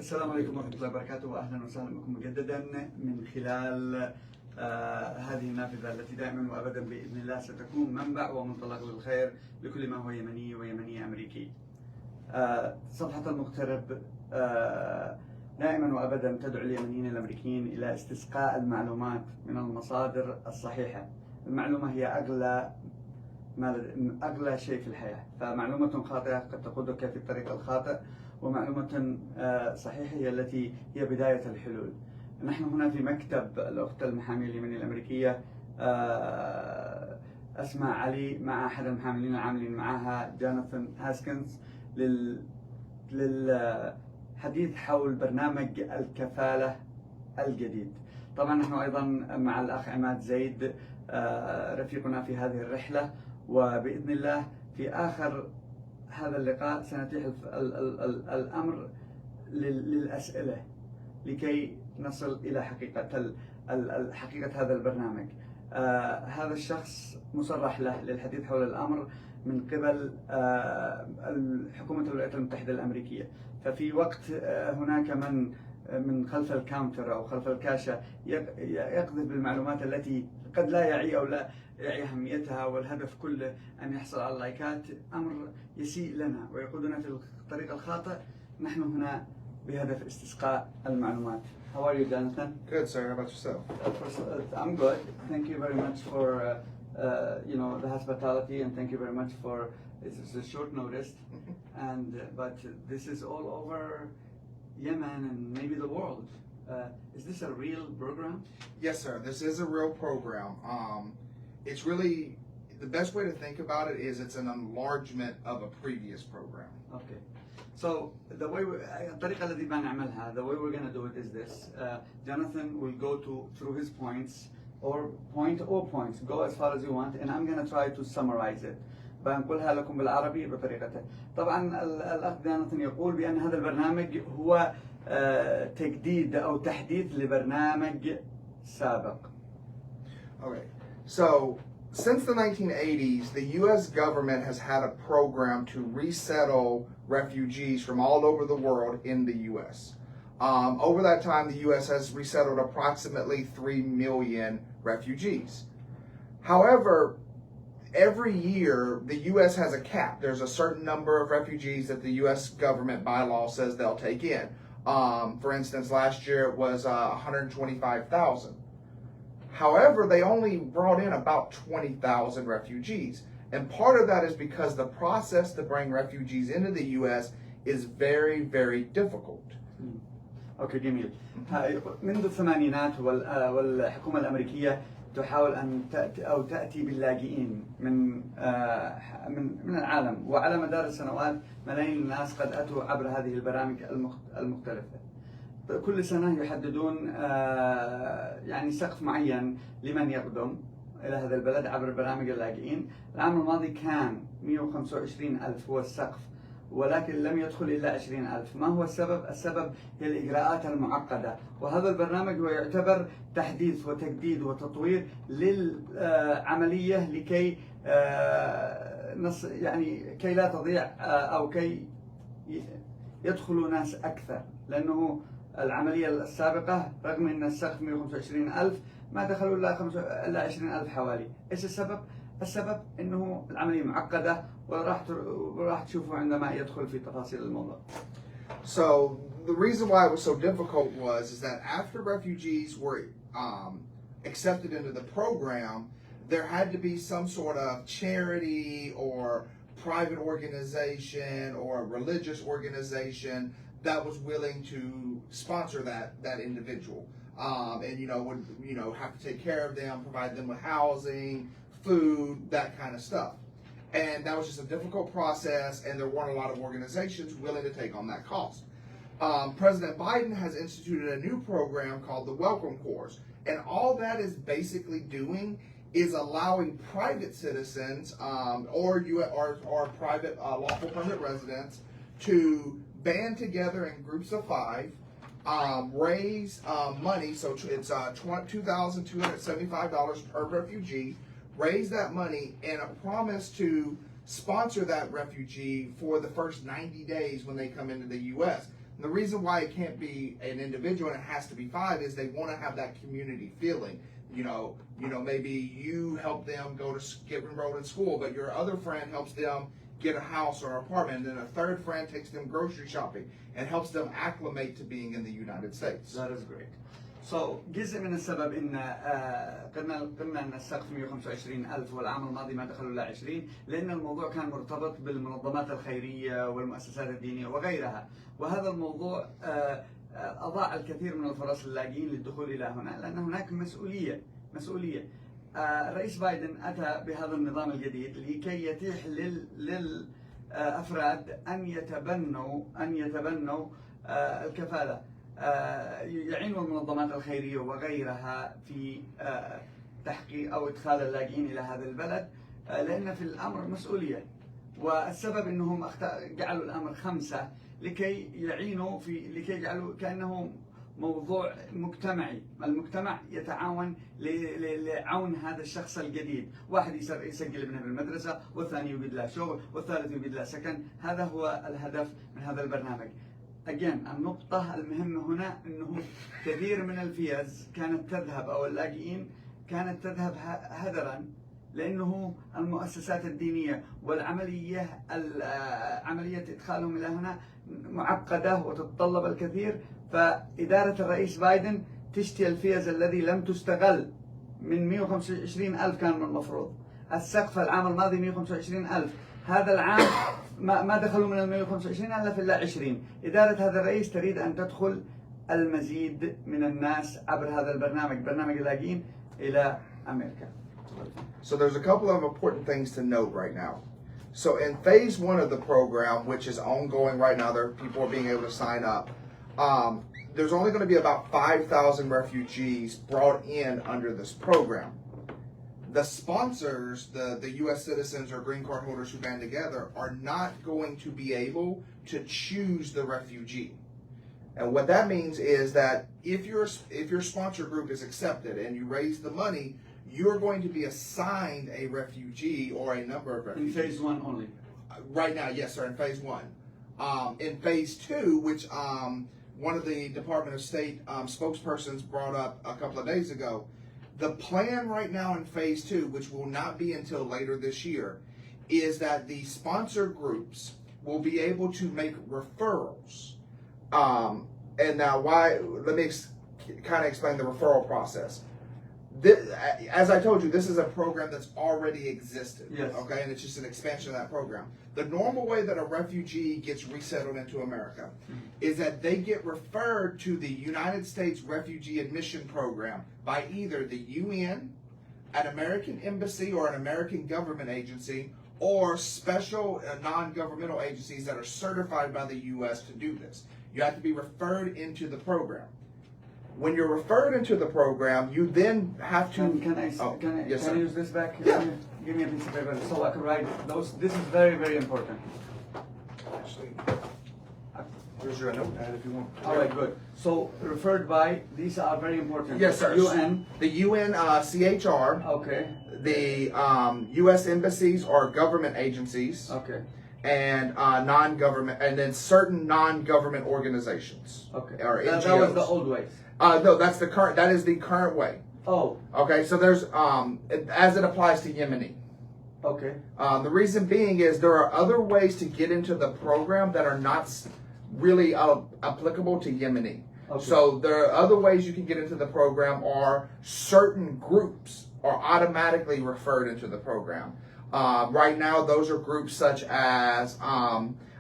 السلام عليكم ورحمة الله وبركاته، وأهلا وسهلا بكم مجددا من خلال هذه النافذة التي دائما وأبدا بإذن الله ستكون منبع ومنطلق للخير لكل ما هو يمني ويمني أمريكي. صفحة المغترب دائما وأبدا تدعو اليمنيين الأمريكيين إلى استسقاء المعلومات من المصادر الصحيحة. المعلومة هي أغلى شيء في الحياة، فمعلومة خاطئة قد تقودك في الطريق الخاطئ، ومعلومة صحيحة هي التي هي بداية الحلول. نحن هنا في مكتب الأخت المحامية اليمنية الأمريكية أسماء علي مع أحد المحامين العاملين معها جونوثن هاسكنسى للحديث حول برنامج الكفالة الجديد. طبعا نحن أيضا مع الأخ عماد زيد رفيقنا في هذه الرحلة، وبإذن الله في آخر هذا اللقاء سنتيح الأمر للأسئلة لكي نصل إلى حقيقة هذا البرنامج. هذا الشخص مصرح له للحديث حول الأمر من قبل حكومة الولايات المتحدة الأمريكية. ففي وقت هناك من خلف الكاونتر أو خلف الكاشة يقذف بالمعلومات التي قد لا يعي أو لا يعي أهميتها، والهدف كله أن يحصل على اللايكات، أمر يسيء لنا ويقودنا في الطريق الخاطئ. نحن هنا بهدف استسقاء المعلومات. How are you, Jonathan? Good, sir. How about yourself? I'm good. Thank you very much for the hospitality, and thank you very much for it's a short notice, but this is all over Yemen and maybe the world. Is this a real program? Yes, sir. This is a real program. It's really, the best way to think about it is it's an enlargement of a previous program. Okay. So the way الطريقة التي بنعملها, the way we're going to do it is this. Jonathan will go through his points, or points, go as far as you want, and I'm going to try to summarize it. بنقولها لكم بالعربي بطريقته. طبعا الأخ جوناثن يقول بأن هذا البرنامج هو تجديد أو تحديث لبرنامج سابق. Okay. So since the 1980s, the U.S. government has had a program to resettle refugees from all over the world in the U.S. Over that time, the U.S. has resettled approximately 3 million refugees. However, every year, the U.S. has a cap. There's a certain number of refugees that the U.S. government by law says they'll take in. For instance, last year it was 125,000. However, they only brought in about 20,000 refugees. And part of that is because the process to bring refugees into the U.S. is very, very difficult. أوكي جميل. منذ الثمانينات والحكومة الأمريكية تحاول أن تأتي باللاجئين من العالم، وعلى مدار السنوات ملايين الناس قد أتوا عبر هذه البرامج المختلفة. كل سنة يحددون يعني سقف معين لمن يقدم إلى هذا البلد عبر برامج اللاجئين. العام الماضي كان 125,000 هو السقف، ولكن لم يدخل إلا 20,000. ما هو السبب؟ السبب هي الإجراءات المعقدة، وهذا البرنامج هو يعتبر تحديث وتجديد وتطوير للعملية لكي كي لا تضيع أو كي يدخلوا ناس أكثر، لأنه العملية السابقة رغم أن السقف 125,000 ما دخلوا إلا 20,000 حوالي. إيش السبب؟ السبب أنه العملية معقدة، وراح تشوفوا عندما يدخل في تفاصيل الموضوع. So the reason why it was so difficult is that after refugees were accepted into the program, there had to be some sort of charity or private organization or a religious organization that was willing to sponsor that individual, and would have to take care of them, provide them with housing, food, that kind of stuff. And that was just a difficult process, and there weren't a lot of organizations willing to take on that cost. President Biden has instituted a new program called the Welcome Course, and all that is basically doing is allowing private citizens or private lawful permanent residents to band together in groups of 5, raise money, so it's $2,275 per refugee, raise that money, and a promise to sponsor that refugee for the first 90 days when they come into the U.S. And the reason why it can't be an individual and it has to be 5 is they want to have that community feeling. Maybe you help them get enrolled in school, but your other friend helps them get a house or an apartment, and then a third friend takes them grocery shopping and helps them acclimate to being in the United States. That is great. So جزء من السبب ان قلنا ان السقف 125,000 والعام الماضي ما دخلوا الا 20 لان الموضوع كان مرتبط بالمنظمات الخيريه والمؤسسات الدينيه وغيرها، وهذا الموضوع اضاع الكثير من الفرص للاجئين للدخول الى هنا لان هناك مسؤوليه. الرئيس بايدن اتى بهذا النظام الجديد لكي يتيح للافراد ان يتبنوا الكفاله. يعين المنظمات الخيرية وغيرها في تحقيق أو إدخال اللاجئين إلى هذا البلد لأن في الأمر مسؤولية، والسبب أنهم جعلوا الأمر 5 لكي يجعلوا كأنه موضوع مجتمعي. المجتمع يتعاون لعون هذا الشخص الجديد، واحد يسجل ابنه بالمدرسة، والثاني يوجد له شغل، والثالث يوجد له سكن. هذا هو الهدف من هذا البرنامج. النقطة المهمة هنا أنه كثير من الفيز كانت تذهب أو اللاجئين كانت تذهب هدرا لأنه المؤسسات الدينية والعملية عملية إدخالهم إلى هنا معقدة وتتطلب الكثير، فإدارة الرئيس بايدن تشتي الفيز الذي لم تستغل. من 125,000 كان من المفروض، السقف العام الماضي 125,000، هذا العام ما دخلوا من 125,000 إلا 20. إدارة هذا الرئيس تريد أن تدخل المزيد من الناس عبر هذا برنامج اللاجئين إلى أمريكا. So there's a couple of important things to note right now. So in phase 1 of the program, which is ongoing right now, people are being able to sign up. There's only going to be about 5,000 refugees brought in under this program. The sponsors, the U.S. citizens or green card holders who band together, are not going to be able to choose the refugee. And what that means is that if your sponsor group is accepted and you raise the money, you're going to be assigned a refugee or a number of refugees. In phase 1 only? Right now, yes, sir, in phase 1. In phase 2, which one of the Department of State spokespersons brought up a couple of days ago, the plan right now in phase 2, which will not be until later this year, is that the sponsor groups will be able to make referrals. And now let me kind of explain the referral process. As I told you, this is a program that's already existed. Yes. Okay, and it's just an expansion of that program. The normal way that a refugee gets resettled into America is that they get referred to the United States Refugee Admission Program by either the UN, an American embassy or an American government agency, or special non-governmental agencies that are certified by the U.S. to do this. You have to be referred into the program. When you're referred into the program, you then have to... Can I use this back? Yeah. Give me a piece of paper so I can write those. This is very, very important. Actually, here's your notepad if you want. All right, good. So, referred by, these are very important. Yes, sir. UN. The UN CHR. Okay. The U.S. embassies or government agencies. Okay. And non-government, and then certain non-government organizations. Okay. Or NGOs. That was the old ways. No, that's the current. That is the current way. Oh. Okay. So there's as it applies to Yemeni. Okay. The reason being is there are other ways to get into the program that are not really applicable to Yemeni. Okay. So there are other ways you can get into the program, or certain groups are automatically referred into the program. Right now, those are groups such as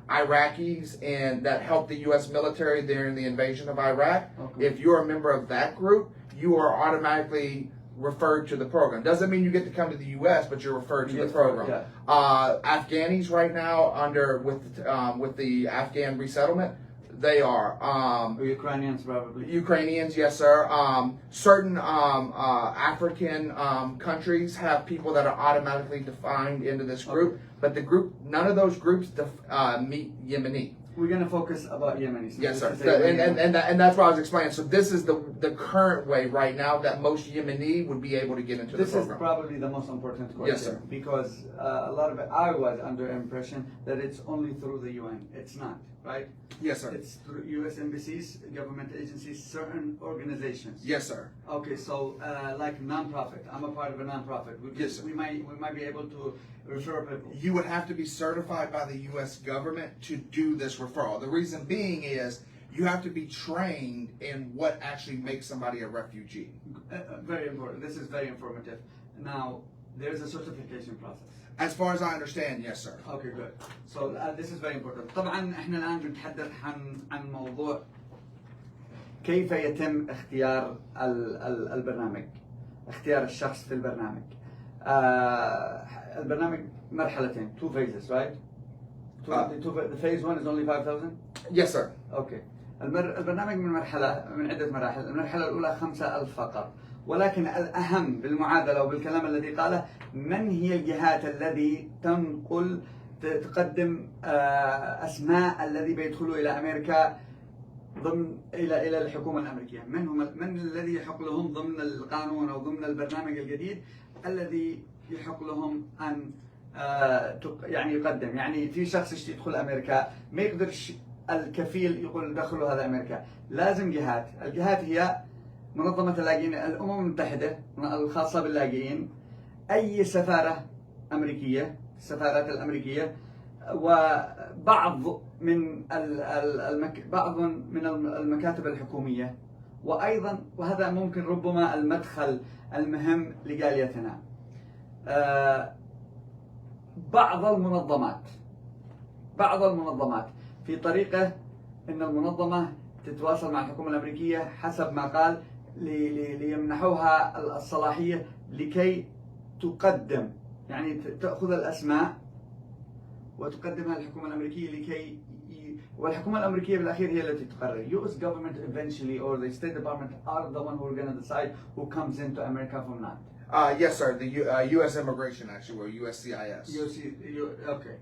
Iraqis and that helped the U.S. military during the invasion of Iraq. Okay. If you're a member of that group, you are automatically referred to the program. Doesn't mean you get to come to the U.S., but you're referred to the program. Yeah. Afghanis right now with the Afghan resettlement, they are Ukrainians probably. Ukrainians, yes, sir. Certain African countries have people that are automatically defined into this group, okay. But none of those groups meet Yemeni. We're going to focus about Yemeni. So yes, sir. And that's what I was explaining. So this is the current way right now that most Yemeni would be able to get into the program. This is probably the most important question. Yes, sir. Because a lot of it, I was under impression that it's only through the UN. It's not. right? Yes, sir. It's through U.S. embassies, government agencies, certain organizations. Yes, sir. Okay, so like non-profit. I'm a part of a non-profit. Yes, sir. We might be able to refer people. You would have to be certified by the U.S. government to do this referral. The reason being is you have to be trained in what actually makes somebody a refugee. Very important. This is very informative. Now, there's a certification process. As far as I understand, yes, sir. Okay, good. So this is very important. طبعا احنا الآن بنتحدث عن موضوع كيف يتم اختيار البرنامج، اختيار الشخص في البرنامج. البرنامج مرحلتين, 2 phases, right? The phase 1 is only 5,000? Yes, sir. Okay. البرنامج من عدة مراحل. المرحلة الأولى 5,000 فقط. ولكن الأهم بالمعادلة وبالكلام الذي قاله، من هي الجهات التي تقدم أسماء الذي بيدخلوا إلى أمريكا ضمن إلى الحكومة الأمريكية؟ من الذي يحق لهم ضمن القانون أو ضمن البرنامج الجديد الذي يحق لهم أن يعني يقدم؟ يعني في شخص يدخل أمريكا ما يقدرش الكفيل يقول دخلوا هذا أمريكا، لازم جهات. الجهات هي منظمة اللاجئين، الأمم المتحدة الخاصة باللاجئين، أي سفارة أمريكية، السفارات الأمريكية، وبعض من المكاتب الحكومية، وأيضا وهذا ممكن ربما المدخل المهم لجاليتنا، بعض المنظمات في طريقة أن المنظمة تتواصل مع الحكومة الأمريكية حسب ما قال ليمنحوها الصلاحية لكي تقدم، يعني تأخذ الأسماء وتقدمها للحكومة الأمريكية لكي والحكومة الأمريكية بالأخير هي التي تقرر. U.S. government eventually or the State Department are the one who are going to decide who comes into America from not. Yes, sir. The U.S. Immigration actually, or USCIS. Okay.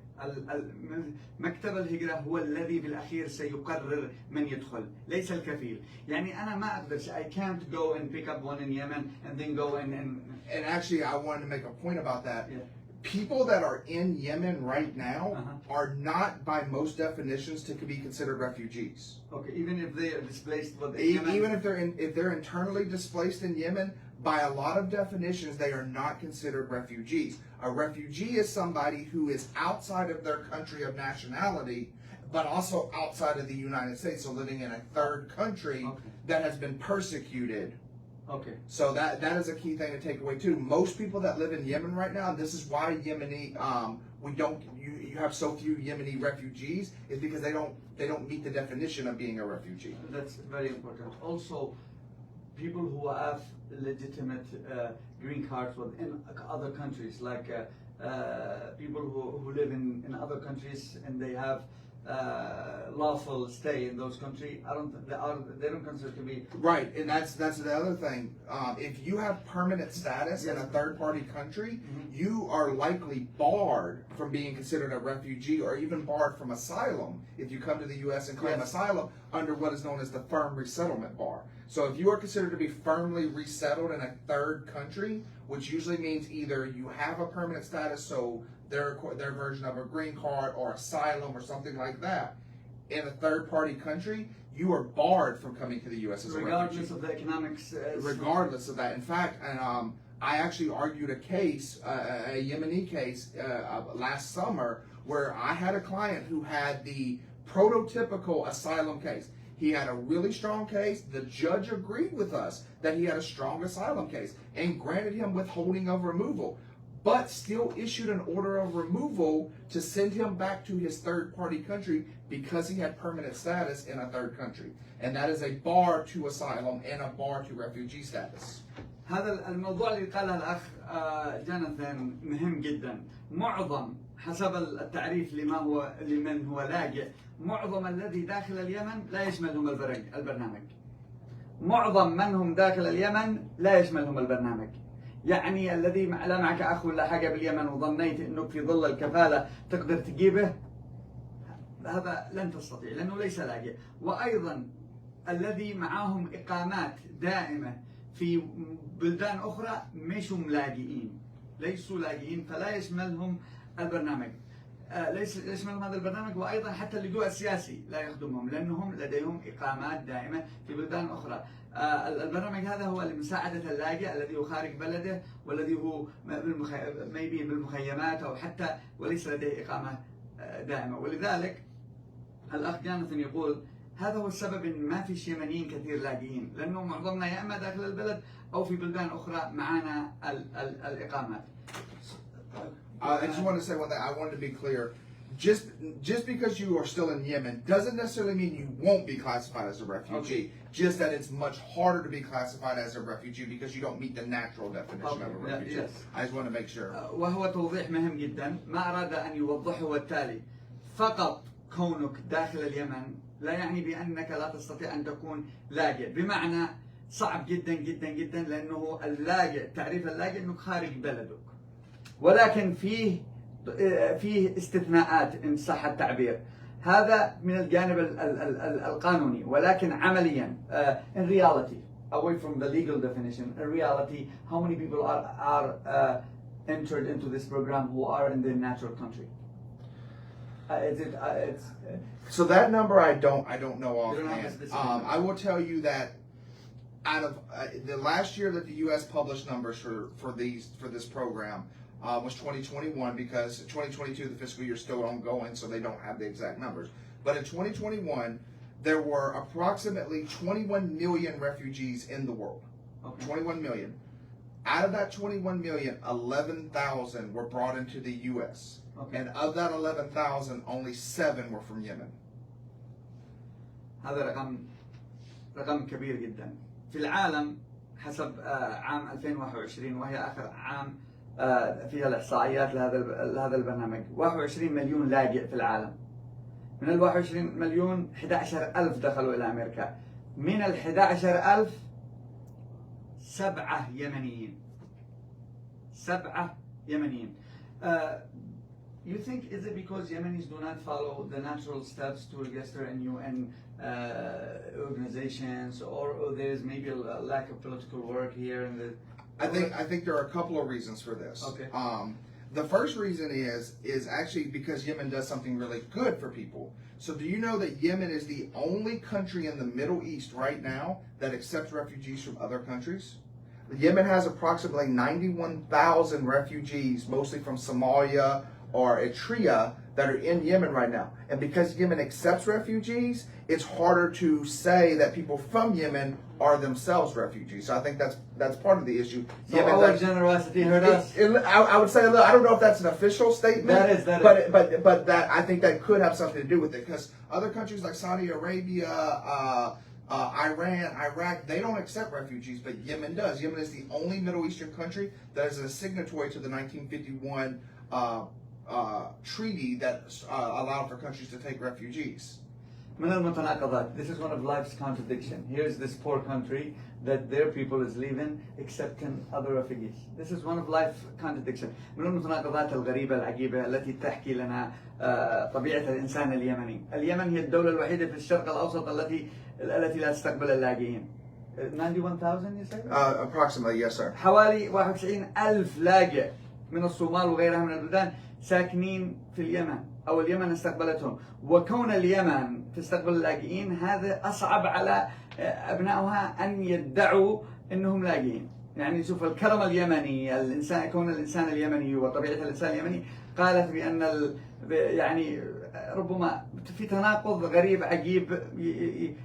مكتب الهجرة هو الذي بالأخير سيقرر من يدخل، ليس الكفيل. يعني أنا ما أقدر. I can't go and pick up one in Yemen and then go and. And actually, I wanted to make a point about that. Yeah. People that are in Yemen right now are not, by most definitions, to be considered refugees. Okay, even if they are displaced, even if they're internally displaced in Yemen, by a lot of definitions, they are not considered refugees. A refugee is somebody who is outside of their country of nationality, but also outside of the United States, so living in a third country that has been persecuted. Okay. So that is a key thing to take away too. Most people that live in Yemen right now, this is why Yemeni you have so few Yemeni refugees, is because they don't meet the definition of being a refugee. That's very important. Also, people who have legitimate green cards within other countries, like people who live in other countries and they have lawful stay in those countries, they don't consider to be right. And that's the other thing. If you have permanent status in a third-party country, you are likely barred from being considered a refugee, or even barred from asylum if you come to the U.S. and claim asylum under what is known as the firm resettlement bar. So if you are considered to be firmly resettled in a third country, which usually means either you have a permanent status, so their version of a green card or asylum or something like that, in a third-party country, you are barred from coming to the U.S. as a refugee. Regardless of the economics. Regardless of that. In fact, I actually argued a case, a Yemeni case, last summer, where I had a client who had the prototypical asylum case. He had a really strong case. The judge agreed with us that he had a strong asylum case and granted him withholding of removal, but still issued an order of removal to send him back to his third-party country because he had permanent status in a third country. And that is a bar to asylum and a bar to refugee status. هذا الموضوع اللي قاله الأخ جونوثن مهم جدا. معظم حسب التعريف لمن هو لاجئ، معظم الذي داخل اليمن لا يشملهم البرنامج. معظم من هم داخل اليمن لا يشملهم البرنامج. يعني الذي لا معك أخ ولا حاجة باليمن وظنيت أنك في ظل الكفالة تقدر تجيبه، هذا لن تستطيع لأنه ليس لاجئ. وأيضا الذي معهم إقامات دائمة في بلدان أخرى مشوا لاجئين، ليسوا لاجئين، فلا يشملهم البرنامج. ليس يشمل هذا البرنامج، وايضا حتى اللجوء السياسي لا يخدمهم لانهم لديهم اقامات دائمه في بلدان اخرى. البرنامج هذا هو لمساعده اللاجئ الذي هو خارج بلده والذي هو بالمخيمات او حتى وليس لديه اقامه دائمه. ولذلك الاخ جونوثن يقول هذا هو السبب ان ما فيش يمنيين كثير لاجئين، لانه معظمنا يا اما داخل البلد او في بلدان اخرى معانا الاقامات. I just want to say one thing. I wanted to be clear. Just because you are still in Yemen doesn't necessarily mean you won't be classified as a refugee. Okay. Just that it's much harder to be classified as a refugee because you don't meet the natural definition of a refugee. Yes. I just want to make sure. وهو توضيح مهم جدا. ما أراد أن يوضحه هو التالي: فقط كونك داخل اليمن لا يعني بأنك لا تستطيع أن تكون لاجئ، بمعنى صعب جدا جدا جدا، لأنه اللاجئ تعريف اللاجئ أنك خارج بلدك، ولكن فيه استثناءات إن صح التعبير. هذا من الجانب القانوني، ولكن عمليا in reality, away from the legal definition, in reality how many people are entered into this program who are in their natural country? So that number I don't know offhand. I will tell you that out of the last year that the U.S. published numbers for this program was 2021, because 2022 the fiscal year is still ongoing, so they don't have the exact numbers. But in 2021 there were approximately 21 million refugees in the world. Okay. 21 million. Out of that 21 million, 11,000 were brought into the U.S. Okay. And of that 11,000, only 7 were from Yemen. هذا رقم كبير جدا. في العالم حسب عام 2021 وهي آخر عام فيها الإحصائيات لهذا البرنامج، 21 مليون لاجئ في العالم. من ال 21 مليون 11,000 دخلوا إلى أمريكا. من ال 11,000 7 يمنيين. 7 يمنيين. You think is it because Yemenis do not follow the natural steps to register in UN organizations, or there is maybe a lack of political work here in the? I think there are a couple of reasons for this. Okay. The first reason is actually because Yemen does something really good for people. So do you know that Yemen is the only country in the Middle East right now that accepts refugees from other countries? Yemen has approximately 91,000 refugees, mostly from Somalia or Eritrea, that are in Yemen right now. And because Yemen accepts refugees, it's harder to say that people from Yemen are themselves refugees. So I think that's part of the issue. So our generosity hurt us? I would say, look, I don't know if that's an official statement. That is. But that, I think that could have something to do with it, because other countries like Saudi Arabia, Iran, Iraq, they don't accept refugees, but Yemen does. Yemen is the only Middle Eastern country that is a signatory to the 1951 treaty that allowed for countries to take refugees. من المتناقضات. This is one of life's contradiction. Here's this poor country that their people is leaving accepting other refugees. This is one of life's contradiction. من المتناقضات الغريبة العجيبة التي تحكي لنا طبيعة الإنسان اليمني. اليمن هي الدولة الوحيدة في الشرق الأوسط التي لا تستقبل اللاجئين. 91,000 you say? Approximately, yes sir. حوالي 91,000 لاجئ من الصومال وغيرها من البلدان ساكنين في اليمن، أو اليمن استقبلتهم. وكون اليمن تستقبل اللاجئين هذا أصعب على أبنائها أن يدعوا أنهم لاجئين. يعني شوف الكرم اليمني، الإنسان، كون الإنسان اليمني وطبيعة الإنسان اليمني، قالت بأن يعني ربما في تناقض غريب عجيب،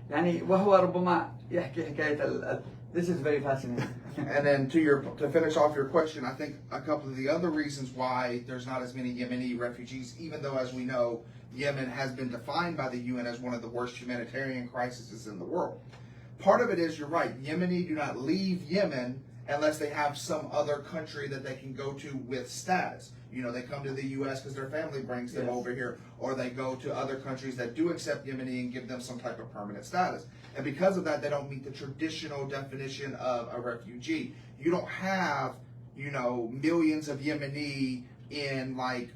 يعني وهو ربما يحكي حكاية This is very fascinating. And then to finish off your question, I think a couple of the other reasons why there's not as many Yemeni refugees, even though, as we know, Yemen has been defined by the UN as one of the worst humanitarian crises in the world. Part of it is, you're right, Yemeni do not leave Yemen unless they have some other country that they can go to with status. You know, they come to the U.S. because their family brings them over here, or they go to other countries that do accept Yemeni and give them some type of permanent status. And because of that, they don't meet the traditional definition of a refugee. You don't have, you know, millions of Yemeni in like,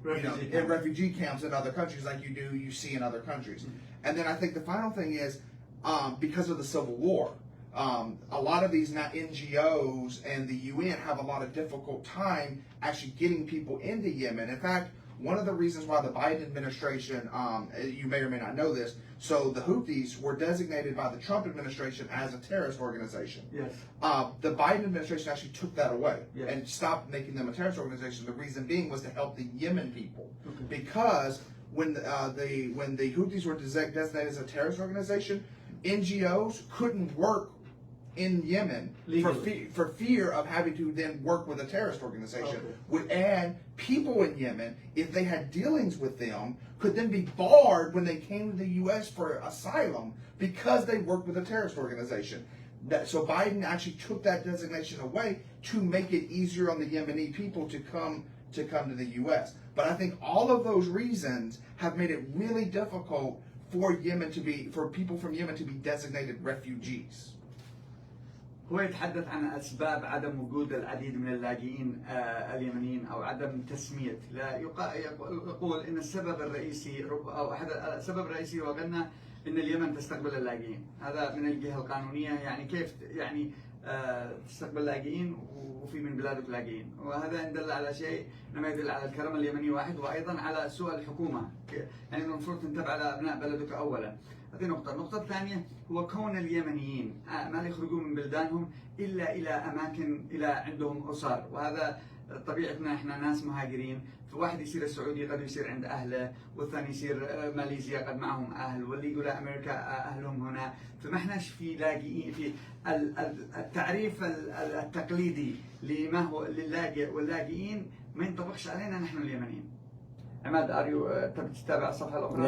in refugee camps in other countries like you see in other countries. Mm-hmm. And then I think the final thing is, because of the Civil War, a lot of these NGOs and the UN have a lot of difficult time actually getting people into Yemen. In fact, one of the reasons why the Biden administration, you may or may not know this, so the Houthis were designated by the Trump administration as a terrorist organization. Yes. The Biden administration actually took that away Yes. and stopped making them a terrorist organization. The reason being was to help the Yemen people, Okay. because when the Houthis were designated as a terrorist organization, NGOs couldn't work in Yemen for fear of having to then work with a terrorist organization. And people in Yemen, if they had dealings with them, could then be barred when they came to the U.S. for asylum because they worked with a terrorist organization. So Biden actually took that designation away to make it easier on the Yemeni people to come to the U.S. But I think all of those reasons have made it really difficult for people from Yemen to be designated refugees. هو يتحدث عن أسباب عدم وجود العديد من اللاجئين اليمنيين أو عدم تسمية. يقول إن السبب الرئيسي أو أحد السبب الرئيسي هو أن اليمن تستقبل اللاجئين. هذا من الجهة القانونية، يعني كيف يعني تستقبل لاجئين وفي من بلادك لاجئين، وهذا يدل على شيء انما يدل على الكرم اليمني واحد، وايضا على سوء الحكومه، يعني المفروض تنتبه على ابناء بلدك اولا. هذه نقطه. النقطه الثانيه هو كون اليمنيين ما يخرجون من بلدانهم الا الى اماكن الى عندهم اسر، وهذا طبيعتنا احنا ناس مهاجرين، فواحد يصير السعودي قد يصير عند اهله، والثاني يصير ماليزيا قد معهم اهل، واللي يقول امريكا اهلهم هنا، فما احناش في لاجئين في التعريف التقليدي لما هو للاجئ واللاجئين ما ينطبقش علينا نحن اليمنيين. عماد تبي تتابع الصفحه الاخرى؟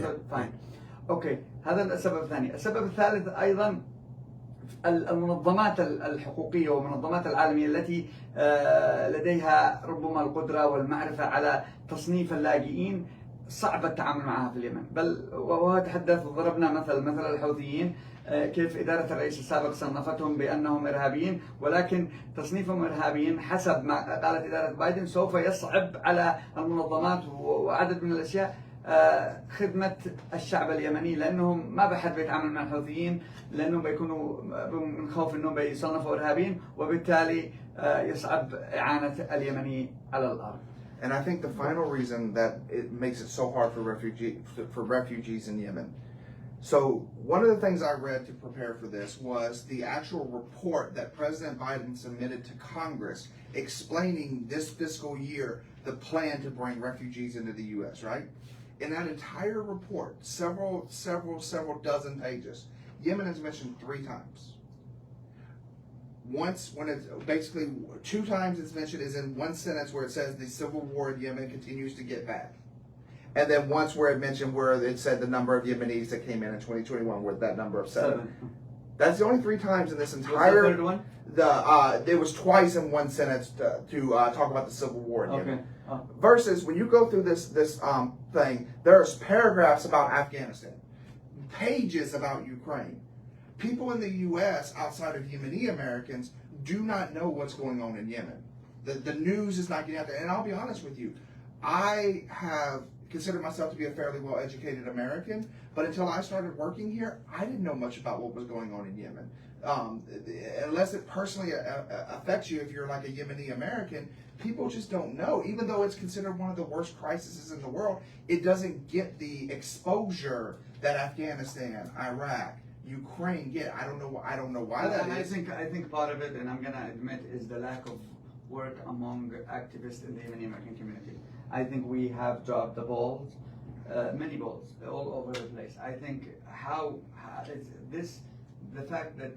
Yeah. اوكي، هذا السبب الثاني. السبب الثالث ايضا المنظمات الحقوقية والمنظمات العالمية التي لديها ربما القدرة والمعرفة على تصنيف اللاجئين صعب التعامل معها في اليمن، بل وهو تحدث وضربنا مثل الحوثيين، كيف إدارة الرئيس السابق صنفتهم بأنهم إرهابيين، ولكن تصنيفهم إرهابيين حسب ما قالت إدارة بايدن سوف يصعب على المنظمات وعدد من الأشياء خدمة الشعب اليمني، لأنهم ما بحد بيتعامل مع الحوثيين، لأنهم بيكونوا من خوف أنهم بيصنفوا إرهابيين، وبالتالي يصعب إعانة اليمني على الأرض. And I think the final reason that it makes it so hard for refugees in Yemen. So one of the things I read to prepare for this was the actual report that President Biden submitted to Congress explaining this fiscal year the plan to bring refugees into the U.S., right? In that entire report, several dozen pages, Yemen is mentioned 3 times. Once, when it's basically 2 times it's mentioned is in one sentence where it says the civil war in Yemen continues to get bad. And then once where it mentioned where it said the number of Yemenis that came in 2021, where that number of 7. That's the only 3 times in this entire. What's the third one? There was twice in one sentence to talk about the civil war in Yemen. Versus when you go through this thing, there's paragraphs about Afghanistan, pages about Ukraine. People in the U.S. outside of Yemeni Americans do not know what's going on in Yemen. The news is not getting out there. And I'll be honest with you, I have considered myself to be a fairly well-educated American, but until I started working here, I didn't know much about what was going on in Yemen. Unless it personally affects you, if you're like a Yemeni American, people just don't know. Even though it's considered one of the worst crises in the world, it doesn't get the exposure that Afghanistan, Iraq, Ukraine get. I don't know why that is. I think part of it, and I'm gonna admit, is the lack of work among activists in the Yemeni American community. I think we have dropped the balls, many balls, all over the place. I think the fact that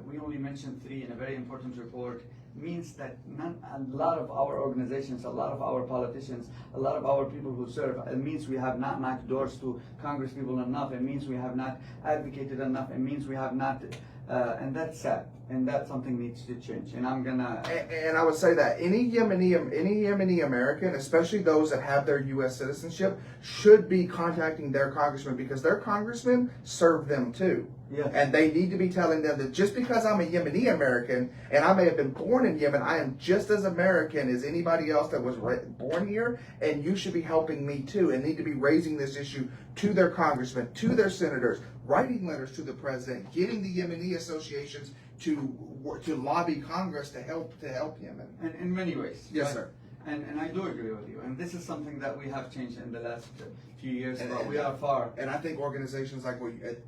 we only mentioned 3 in a very important report means that a lot of our organizations, a lot of our politicians, a lot of our people who serve, it means we have not knocked doors to Congress people enough. It means we have not advocated enough. It means we have not, and that's sad. And that something needs to change. And I'm gonna. And I would say that any Yemeni American, especially those that have their U.S. citizenship, should be contacting their congressman, because their congressmen serve them too. Yeah. And they need to be telling them that just because I'm a Yemeni American and I may have been born in Yemen, I am just as American as anybody else that was born here, and you should be helping me too, and need to be raising this issue to their congressmen, to their senators, writing letters to the president, getting the Yemeni associations to lobby Congress to help Yemen. In many ways. Yes, sir. And I do agree with you. And this is something that we have changed in the last few years, but we are far. And I think organizations like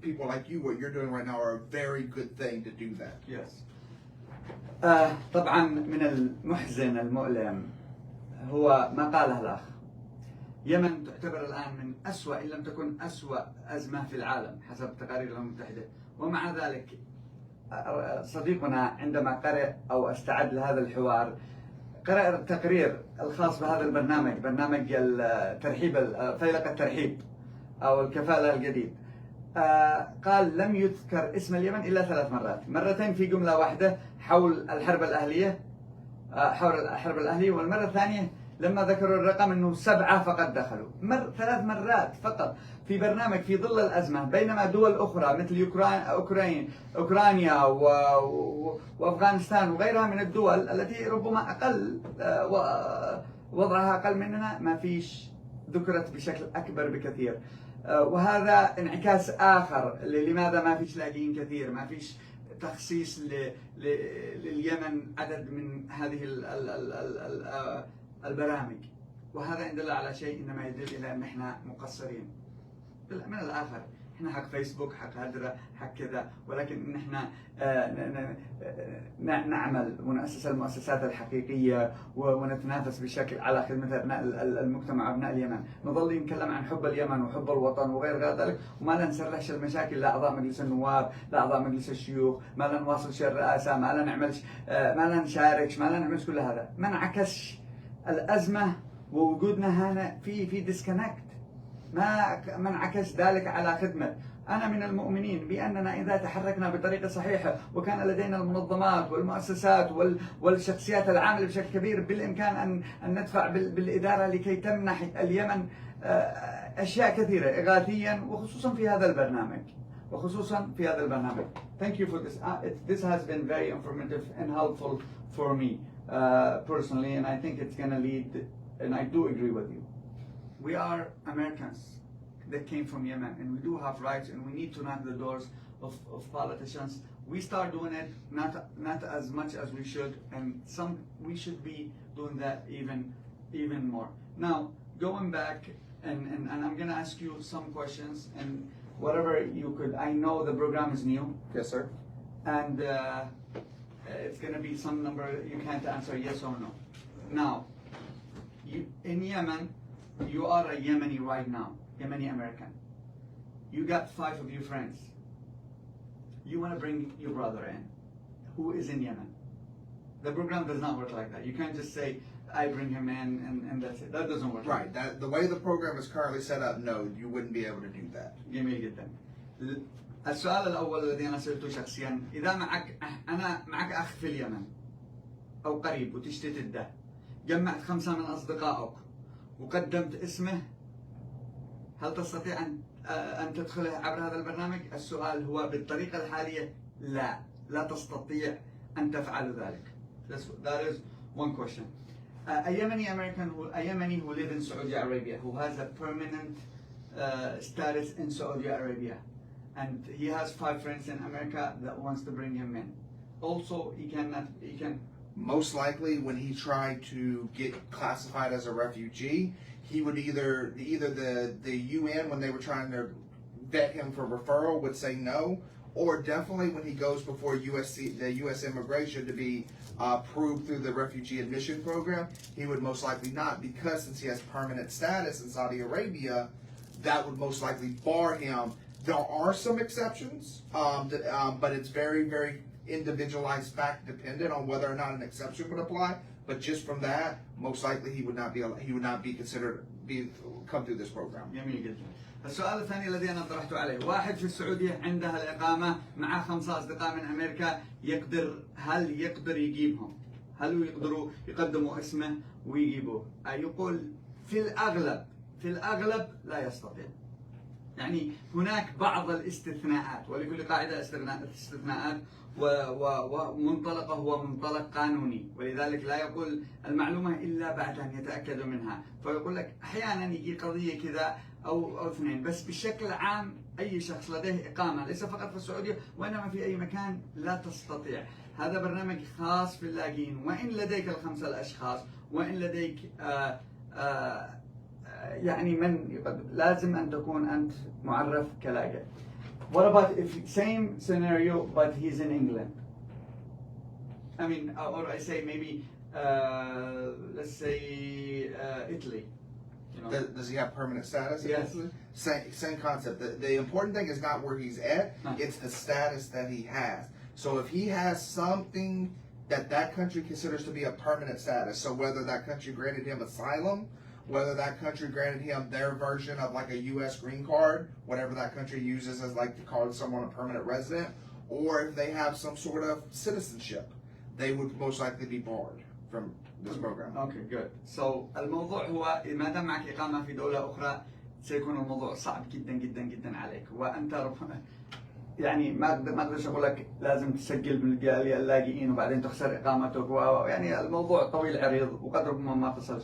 people like you, what you're doing right now, are a very good thing to do that. Yes. طبعا من المحزن المؤلم هو ما قاله الأخ. اليمن تعتبر الآن من أسوأ إن لم تكن أسوأ أزمة في العالم حسب تقارير الأمم المتحدة، ومع ذلك صديقنا عندما قرأ أو استعد لهذا الحوار قرأ التقرير الخاص بهذا البرنامج، برنامج الترحيب، فيلق الترحيب أو الكفالة الجديد. قال لم يذكر اسم اليمن إلا 3 مرات، مرتين في جملة واحدة حول الحرب الأهلية، والمرة الثانية لما ذكروا الرقم أنه 7 فقط دخلوا. 3 مرات فقط في برنامج في ظل الأزمة، بينما دول أخرى مثل أوكرانيا وأفغانستان وغيرها من الدول التي ربما أقل وضعها أقل مننا ما فيش ذكرت بشكل أكبر بكثير. وهذا انعكاس آخر لماذا ما فيش لاجئين كثير، ما فيش تخصيص لليمن عدد من هذه البرامج. وهذا إن دل على شيء إنما يدل إلى أن احنا مقصرين. من الآخر احنا حق فيسبوك، حق هدرة، حق كذا، ولكن ان احنا نعمل ونؤسس المؤسسات الحقيقية ونتنافس بشكل على خدمة أبناء المجتمع وأبناء اليمن. نظل نتكلم عن حب اليمن وحب الوطن وغير ذلك، وما لا نسرحش المشاكل لأعضاء مجلس النواب، لأعضاء مجلس الشيوخ، ما لا نواصلش الرئاسة، ما لا نعملش، ما لا نشاركش، ما لا نعملش كل هذا. ما انعكسش الأزمة ووجودنا هنا في ديسكونكت، ما انعكس ذلك على خدمة. أنا من المؤمنين بأننا إذا تحركنا بطريقة صحيحة وكان لدينا المنظمات والمؤسسات والشخصيات العاملة بشكل كبير، بالإمكان أن ندفع بالإدارة لكي تمنح اليمن أشياء كثيرة إغاثيا، وخصوصا في هذا البرنامج. Thank you for this. This has been very informative and helpful for me personally, and I think it's going to lead, and I do agree with you. We are Americans that came from Yemen, and we do have rights, and we need to knock the doors of politicians. We start doing it not as much as we should, and we should be doing that even more. Now, going back, and I'm going to ask you some questions, and whatever you could. I know the program is new. Yes, sir. And it's going to be some number you can't answer yes or no. Now, in Yemen, you are a Yemeni right now, Yemeni American. You got 5 of your friends. You want to bring your brother in, who is in Yemen. The program does not work like that. You can't just say, I bring him in and that's it. That doesn't work. Right. The way the program is currently set up, no, you wouldn't be able to do that. جميل جدا. السؤال الأول الذي أنا سألته شخصيا، إذا معك أخ في اليمن أو قريب وتشتي تده، جمعت 5 من أصدقائك وقدمت اسمه، هل تستطيع أن تدخله عبر هذا البرنامج؟ السؤال هو بالطريقة الحالية لا تستطيع أن تفعل ذلك. That is one question. A Yemeni who lives in Saudi Arabia, who has a permanent status in Saudi Arabia, and he has 5 friends in America that wants to bring him in. Also, he can. Most likely, when he tried to get classified as a refugee, he would either the UN, when they were trying to vet him for referral, would say no, or definitely when he goes before the U.S. immigration to be approved through the refugee admission program, he would most likely not, because since he has permanent status in Saudi Arabia, that would most likely bar him. There are some exceptions, but it's very, very individualized, fact dependent on whether or not an exception would apply. But just from that, most likely he would not be considered come through this program. جميل جدا. السؤال الثاني الذي أنا طرحته عليه، واحد في السعودية عنده الإقامة مع 5 أصدقاء من أمريكا، هل يقدر يجيبهم؟ هل يقدروا يقدموا اسمه ويجيبوه؟ يقول في الأغلب لا يستطيع. يعني هناك بعض الاستثناءات، ولكل قاعدة استثناءات، ومنطلقه هو منطلق قانوني، ولذلك لا يقول المعلومة إلا بعد أن يتأكدوا منها. فيقول لك أحيانا يجي قضية كذا أو اثنين، بس بشكل عام أي شخص لديه إقامة ليس فقط في السعودية وإنما في أي مكان لا تستطيع. هذا برنامج خاص في اللاجئين، وإن لديك الخمسة الأشخاص وإن لديك يعني من لازم أن تكون أنت معرف كلاجئ. What about if same scenario but he's in England? I mean, or I say maybe let's say Italy. You know? Does he have permanent status? Yes. Same concept. The important thing is not where he's at, it's the status that he has. So if he has something that country considers to be a permanent status, so whether that country granted him asylum, whether that country granted him their version of like a U.S. green card, whatever that country uses as like to call someone a permanent resident, or if they have some sort of citizenship, they would most likely be barred from this program. Okay, good. So الموضوع هو ما دام معك إقامة في دولة أخرى سيكون الموضوع صعب جدا جدا جدا عليك، وأنت يعني ما أقدرش أقول لك لازم تسجل باللاجئين وبعدين تخسر إقامتك، يعني الموضوع طويل عريض وقد ربما ما تصلش.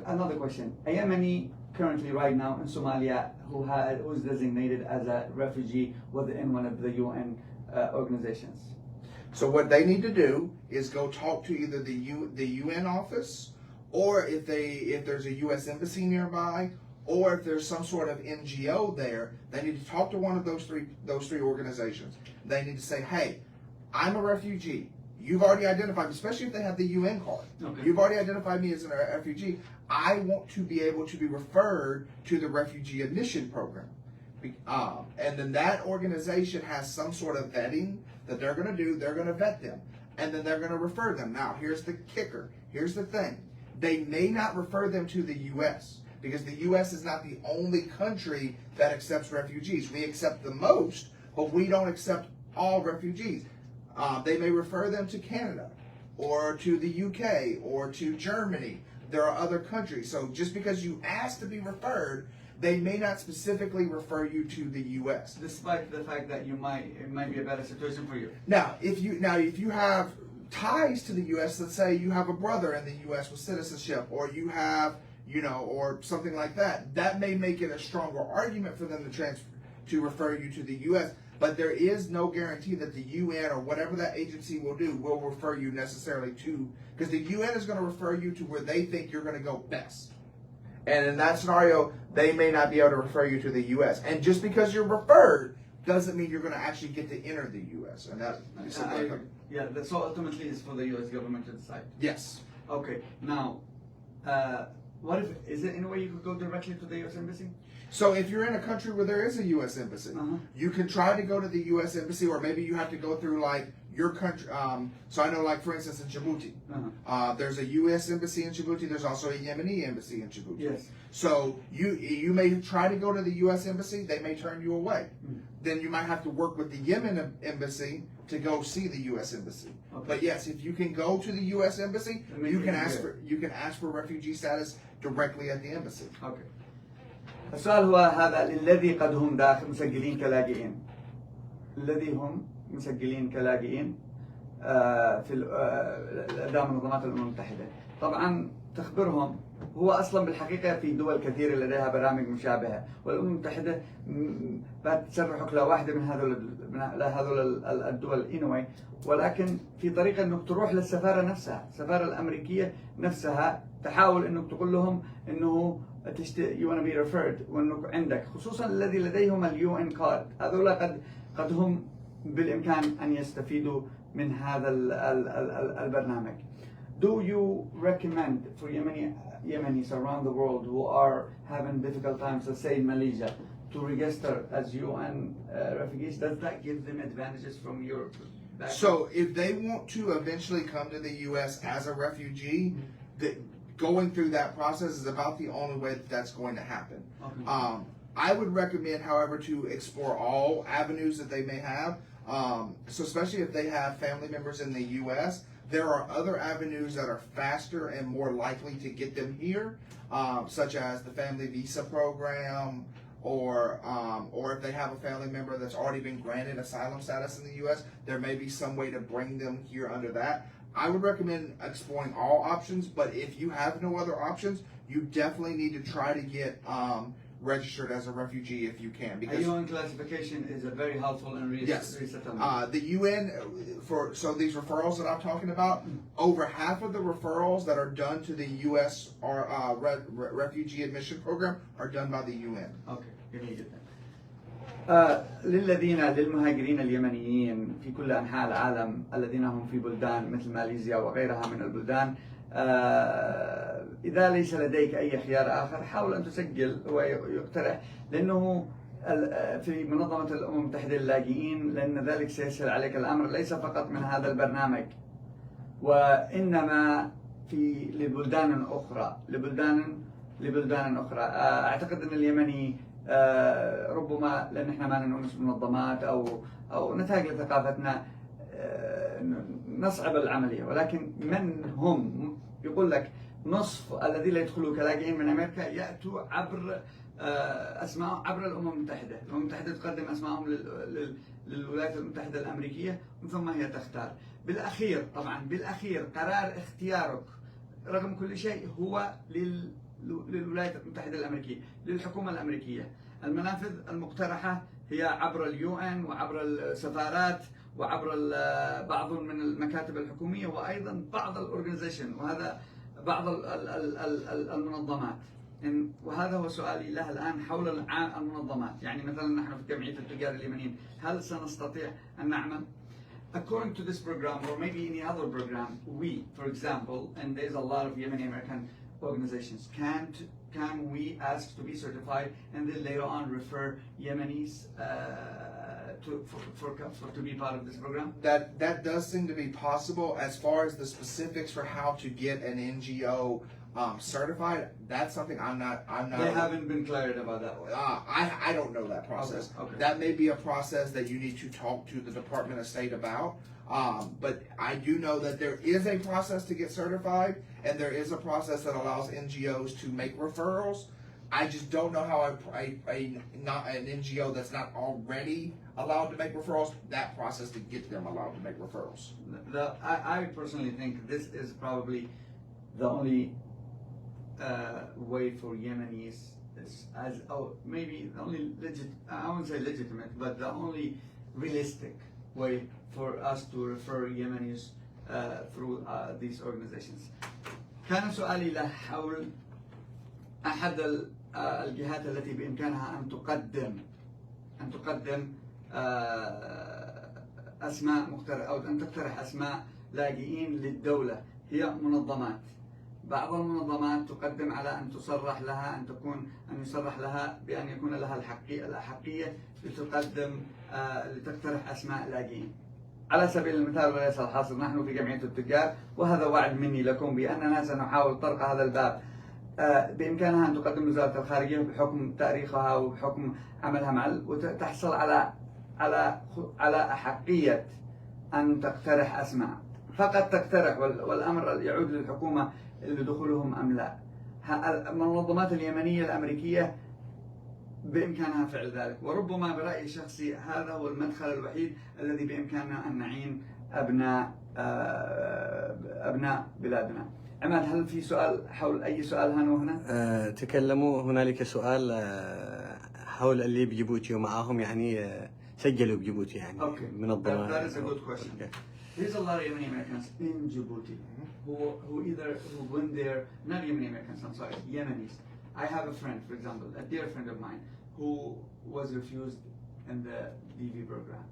Another question. A Yemeni currently right now in Somalia who is designated as a refugee within one of the UN organizations. So what they need to do is go talk to either the UN office, or if there's a U.S. embassy nearby, or if there's some sort of NGO there, they need to talk to one of those three organizations. They need to say, hey, I'm a refugee. You've already identified me, especially if they have the UN card. Okay. You've already identified me as a refugee. I want to be able to be referred to the refugee admission program. And then that organization has some sort of vetting that they're going to do. They're going to vet them. And then they're going to refer them. Now, here's the kicker. Here's the thing. They may not refer them to the U.S. because the U.S. is not the only country that accepts refugees. We accept the most, but we don't accept all refugees. They may refer them to Canada or to the UK or to Germany. There are other countries. So just because you ask to be referred, they may not specifically refer you to the U.S. Despite the fact that it might be a better situation for you. Now, if you have ties to the U.S., let's say you have a brother in the U.S. with citizenship, or you have, or something like that, that may make it a stronger argument for them to refer you to the U.S. But there is no guarantee that the UN or whatever that agency will do will refer you necessarily to, because the UN is going to refer you to where they think you're going to go best. And in that scenario, they may not be able to refer you to the U.S. And just because you're referred doesn't mean you're going to actually get to enter the U.S. And that, so ultimately it's for the U.S. government to decide. Yes. Okay. Now, is there any way you could go directly to the U.S. embassy? So if you're in a country where there is a U.S. embassy, you can try to go to the U.S. embassy, or maybe you have to go through like your country. So I know, like for instance, in Djibouti, there's a U.S. embassy in Djibouti. There's also a Yemeni embassy in Djibouti. Yes. So you may try to go to the U.S. embassy. They may turn you away. Then you might have to work with the Yemen embassy to go see the U.S. embassy. Okay. But yes, if you can go to the U.S. embassy, you can ask for refugee status directly at the embassy. Okay. السؤال هو هذا للذي قد هم مسجلين كلاجئين، الذي هم مسجلين كلاجئين في لدى منظمات الأمم المتحدة. طبعا تخبرهم هو أصلا بالحقيقة في دول كثيرة لديها برامج مشابهة، والأمم المتحدة بتسرحك لواحدة من هذول الدول anyway، ولكن في طريقة إنك تروح للسفارة نفسها، السفارة الأمريكية نفسها تحاول إنك تقول لهم إنه you want to be referred وإنك عندك، خصوصا الذي لديهم اليو كارد، هذول قد هم بالإمكان أن يستفيدوا من هذا البرنامج. Do you recommend for Yemenis around the world who are having difficult times, let's say in Malaysia, to register as UN refugees? Does that give them advantages from your background? So if they want to eventually come to the U.S. as a refugee, going through that process is about the only way that's going to happen. Okay. I would recommend, however, to explore all avenues that they may have. So especially if they have family members in the U.S., there are other avenues that are faster and more likely to get them here, such as the family visa program, or if they have a family member that's already been granted asylum status in the U.S., there may be some way to bring them here under that. I would recommend exploring all options, but if you have no other options, you definitely need to try to get registered as a refugee if you can. Because UN classification is a very helpful in resettlement. The UN, so these referrals that I'm talking about, over half of the referrals that are done to the U.S. or refugee admission program are done by the UN. Okay, جميل جدا. للمهاجرين اليمنيين في كل أنحاء العالم الذين هم في بلدان مثل ماليزيا وغيرها من البلدان، إذا ليس لديك أي خيار آخر حاول أن تسجل ويقترح، لأنه في منظمة الأمم المتحدة للاجئين، لأن ذلك سيسهل عليك الأمر ليس فقط من هذا البرنامج وإنما في لبلدان أخرى. أعتقد أن اليمني ربما لأن احنا ما نؤمن بمنظمات أو نتاج لثقافتنا نصعب العملية، ولكن من هم يقول لك نصف الذين يدخلوا كلاجئين من أمريكا يأتوا عبر أسماء عبر الأمم المتحدة. الأمم المتحدة تقدم أسماءهم للولايات المتحدة الأمريكية ومن ثم هي تختار. بالأخير قرار اختيارك رغم كل شيء هو للولايات المتحدة الأمريكية، للحكومة الأمريكية. المنافذ المقترحة هي عبر اليو-ان وعبر السفارات وعبر بعض من المكاتب الحكومية وأيضا بعض الأورجنايزيشن وهذا بعض المنظمات. وهذا هو سؤالي له الآن حول المنظمات. يعني مثلا نحن في جمعية التجار اليمنيين هل سنستطيع أن نعمل؟ According to this program or maybe any other program, we, for example, and there's a lot of Yemeni American organizations, can we ask to be certified and then later on refer Yemenis to be part of this program? That does seem to be possible. As far as the specifics for how to get an NGO certified, that's something I'm not. They haven't been cleared about that one. I don't know that process. Okay. That may be a process that you need to talk to the Department of State about. But I do know that there is a process to get certified, and there is a process that allows NGOs to make referrals. I just don't know how an NGO that's not already allowed to make referrals, that process to get them allowed to make referrals. I personally think this is probably the only way for Yemenis, maybe the only I won't say legitimate, but the only realistic way for us to refer Yemenis through these organizations. كان سؤالي له حول أحد الجهات التي بإمكانها أن تقدم أسماء مختلفة أو أن تقترح أسماء لاجئين للدولة، هي منظمات. بعض المنظمات تقدم على أن تصرح لها أن يصرح لها بأن يكون لها الأحقية لتقترح أسماء لاجئين. على سبيل المثال وليس الحاصل، نحن في جمعية التجار وهذا وعد مني لكم بأننا سنحاول طرق هذا الباب. بإمكانها أن تقدم وزارة الخارجية بحكم تاريخها وبحكم عملها وتحصل على أحقية أن تقترح أسماء. فقط تقترح والأمر يعود للحكومة لدخولهم أم لا. المنظمات اليمنية الأمريكية بإمكانها فعل ذلك، وربما برأيي الشخصي هذا هو المدخل الوحيد الذي بإمكاننا أن نعين أبناء بلادنا. عماد، هل في سؤال حول أي سؤال هنا؟ تكلموا هنالك سؤال حول اللي بجيبوتي ومعاهم يعني سجلوا بجيبوتي يعني من الضمان. That is a good question. Okay. There's a lot of Yemeni Americans in Djibouti who went there, not Yemeni Americans, I'm sorry, Yemenis. I have a friend, for example, a dear friend of mine, who was refused in the DV program.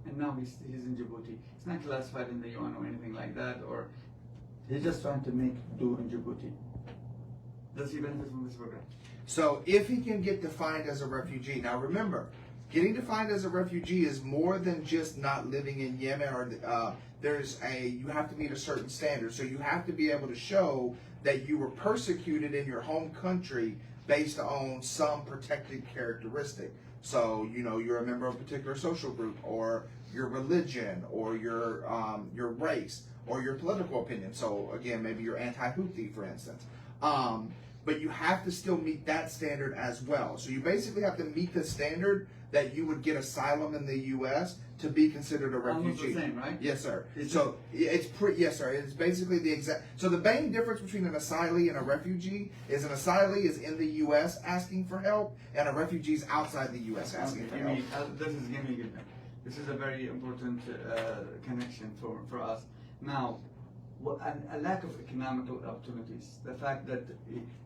And now he's in Djibouti. He's not classified in the UN or anything like that, or he's just trying to make do in Djibouti. Does he benefit from this program? So if he can get defined as a refugee, now remember, getting defined as a refugee is more than just not living in Yemen, or you have to meet a certain standard. So you have to be able to show that you were persecuted in your home country based on some protected characteristic. So, you're a member of a particular social group, or your religion, or your race, or your political opinion. So again, maybe you're anti-Houthi, for instance. but you have to still meet that standard as well. So you basically have to meet the standard that you would get asylum in the U.S. to be considered a refugee. Almost the same, right? Yes, sir. Yes, sir. It's basically the exact. So the main difference between an asylee and a refugee is an asylee is in the U.S. asking for help, and a refugee is outside the U.S. asking for help. This is a very important connection for us. Now, a lack of economical opportunities, the fact that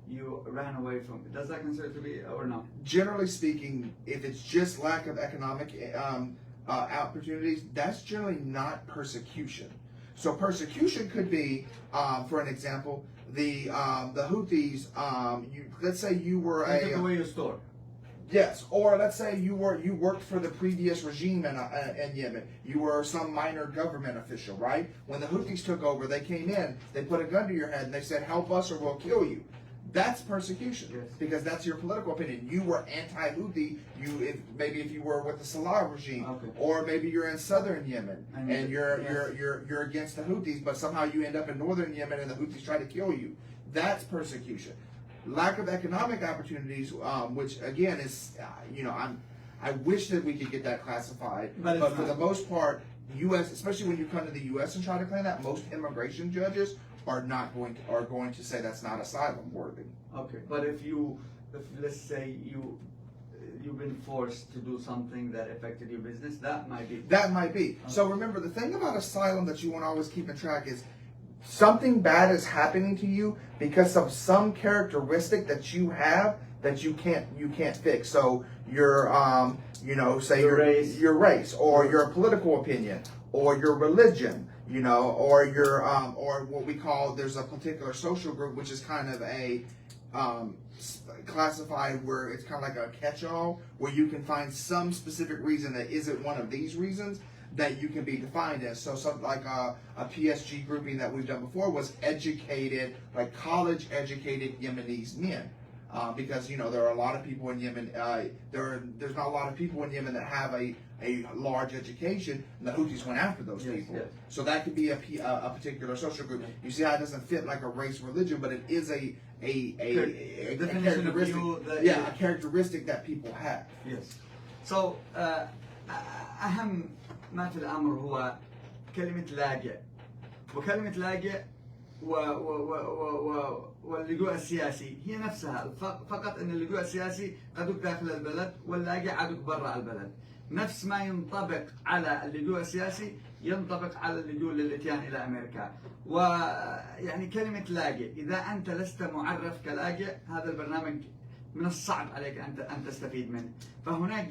you ran away from, does that consider to be or not? Generally speaking, if it's just lack of economic opportunities, that's generally not persecution. So persecution could be, for an example, the Houthis. Let's say you were They took away your store. Yes, or let's say you worked for the previous regime in Yemen. You were some minor government official, right? When the Houthis took over, they came in, they put a gun to your head, and they said, "Help us or we'll kill you." That's persecution, yes, because that's your political opinion. You were anti-Houthi. Maybe if you were with the Salah regime, okay, or maybe you're in southern Yemen and you're against the Houthis, but somehow you end up in northern Yemen and the Houthis try to kill you. That's persecution. Lack of economic opportunities, which again is, I wish that we could get that classified, but for the most part, U.S., especially when you come to the U.S. and try to claim that, most immigration judges are going to say that's not asylum worthy. Okay, but if let's say you've been forced to do something that affected your business, that might be. That might be. Okay. So remember, the thing about asylum that you want to always keep in track is something bad is happening to you because of some characteristic that you have that you can't fix. So your say your race, or your political opinion, or your religion, or your or what we call, there's a particular social group which is kind of a classified where it's kind of like a catch-all, where you can find some specific reason that isn't one of these reasons that you can be defined as. So something like a PSG grouping that we've done before was educated, like college-educated Yemenis men. Because there are a lot of people in Yemen. There's not a lot of people in Yemen that have a large education, and the Houthis went after those people. Yes. So that could be a particular social group. You see how it doesn't fit like a race religion, but it is a characteristic. A characteristic that people have. Yes. So أهم ما في الأمر هو كلمة لاجئ، وكلمة لاجئ واللجوء السياسي هي نفسها، فقط أن اللجوء السياسي قدك داخل البلد واللاجئ عدك برا البلد. نفس ما ينطبق على اللجوء السياسي ينطبق على اللجوء للإتيان إلى أمريكا. ويعني كلمة لاجئ، إذا أنت لست معرف كلاجئ، هذا البرنامج من الصعب عليك أن تستفيد منه. فهناك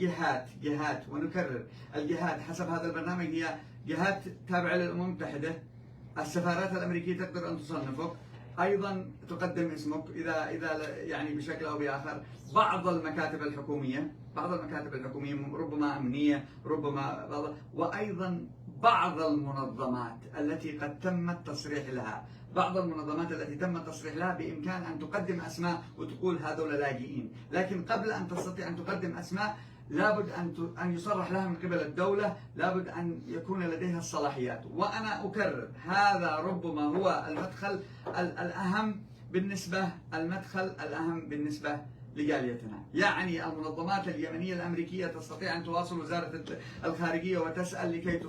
جهات ونكرر، الجهات حسب هذا البرنامج هي جهات تابعة للأمم المتحدة. السفارات الأمريكية تقدر أن تصنفك، أيضا تقدم اسمك إذا يعني بشكل أو بآخر. بعض المكاتب الحكومية ربما أمنية، ربما وأيضا بعض المنظمات التي قد تم التصريح لها. بعض المنظمات التي تم التصريح لها بإمكان أن تقدم أسماء وتقول هذول لاجئين، لكن قبل أن تستطيع أن تقدم أسماء لابد أن يصرح لها من قبل الدولة، لابد أن يكون لديها الصلاحيات. وأنا أكرر، هذا ربما هو المدخل الأهم بالنسبة لجاليتنا. يعني المنظمات اليمنية الأمريكية تستطيع أن تواصل وزارة الخارجية وتسأل لكي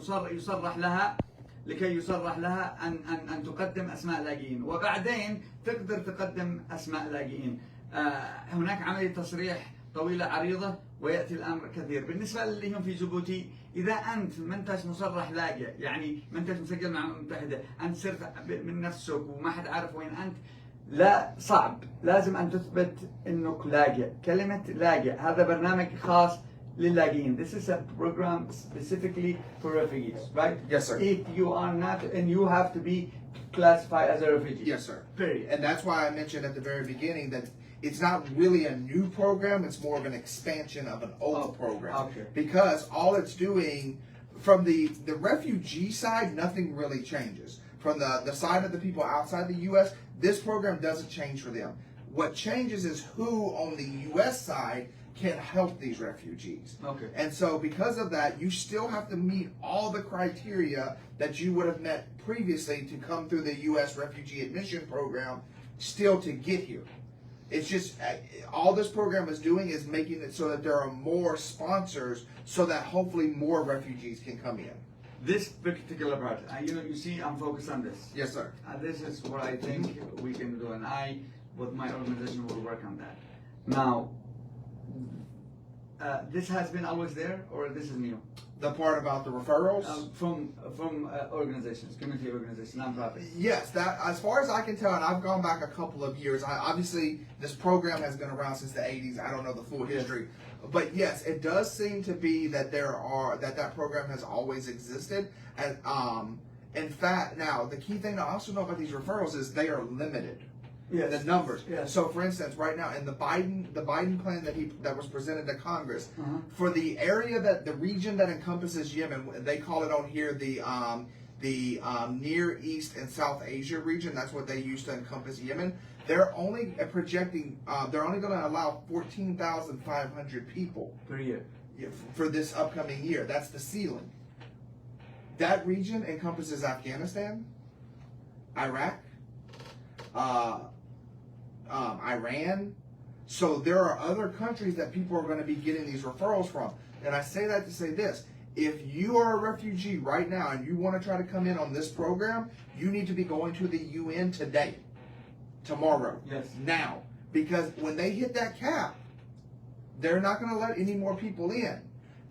يصرح لها أن تقدم أسماء لاجئين، وبعدين تقدر تقدم أسماء لاجئين. هناك عملية تصريح طويلة عريضة ويأتي الأمر كثير. بالنسبة اللي هم في جيبوتي، إذا أنت ما أنتش مصرح لاجئ، يعني ما أنتش مسجل مع الأمم المتحدة، أنت صرت من نفسك وما حد عارف وين أنت، لا صعب، لازم أن تثبت أنك لاجئ. كلمة لاجئ هذا برنامج خاص للاجئين. This is a program specifically for refugees, right? Yes, sir. If you are not, and you have to be classified as a refugee. Yes, sir. Period. And that's why I mentioned at the very beginning that it's not really a new program, it's more of an expansion of an old program. Okay. Because all it's doing, from the refugee side, nothing really changes. From the side of the people outside the U.S., this program doesn't change for them. What changes is who on the U.S. side can help these refugees. Okay. And so because of that, you still have to meet all the criteria that you would have met previously to come through the U.S. refugee admission program still to get here. It's just all this program is doing is making it so that there are more sponsors, so that hopefully more refugees can come in. This particular part, you see, I'm focused on this. Yes, sir. This is what I think we can do, and I, with my organization, will work on that. Now, this has been always there, or this is new? The part about the referrals? From organizations, community organizations, nonprofits. Yes, that as far as I can tell, and I've gone back a couple of years. Obviously, this program has been around since the 80s. I don't know the full history, but yes, it does seem to be that that program has always existed. And in fact, now the key thing to also know about these referrals is they are limited. Yes. The numbers. Yes. So, for instance, right now in the Biden plan that was presented to Congress, for the area the region that encompasses Yemen, they call it on here the Near East and South Asia region. That's what they use to encompass Yemen. They're only projecting. They're only going to allow 14,500 people Per year. for this upcoming year. That's the ceiling. That region encompasses Afghanistan, Iraq, Iran. So there are other countries that people are going to be getting these referrals from. And I say that to say this: if you are a refugee right now and you want to try to come in on this program, you need to be going to the UN today, tomorrow, Yes. now, because when they hit that cap, they're not going to let any more people in.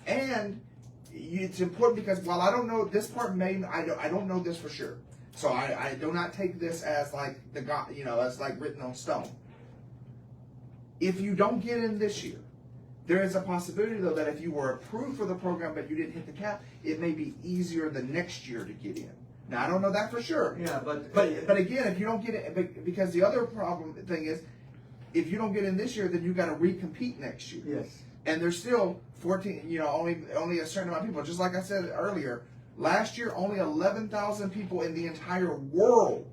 And it's important because while I don't know this part, I don't know this for sure. So I do not take this as like as like written on stone. If you don't get in this year, there is a possibility though that if you were approved for the program but you didn't hit the cap, it may be easier the next year to get in. Now I don't know that for sure. Yeah, but again, if you don't get it, because the other thing is, if you don't get in this year, then you got to recompete next year. Yes. And there's still 14, only a certain amount of people. Just like I said earlier, last year only 11,000 people in the entire world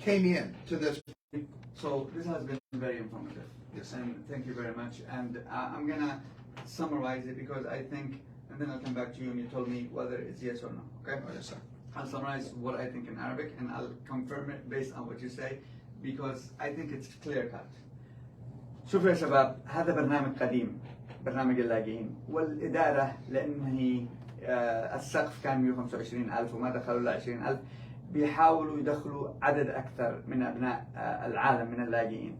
came in to this. So this has been very informative. Yes. And thank you very much. And I'm gonna summarize it because I think, and then I'll come back to you and you told me whether it's yes or no. Okay? Oh, yes, sir. I'll summarize what I think in Arabic and I'll confirm it based on what you say because I think it's clear cut. شوفوا يا شباب، هذا برنامج قديم، برنامج اللاجئين، والإدارة لأن السقف كان 125,000 وما دخلوا إلا 20,000، بيحاولوا يدخلوا عدد أكثر من أبناء العالم من اللاجئين.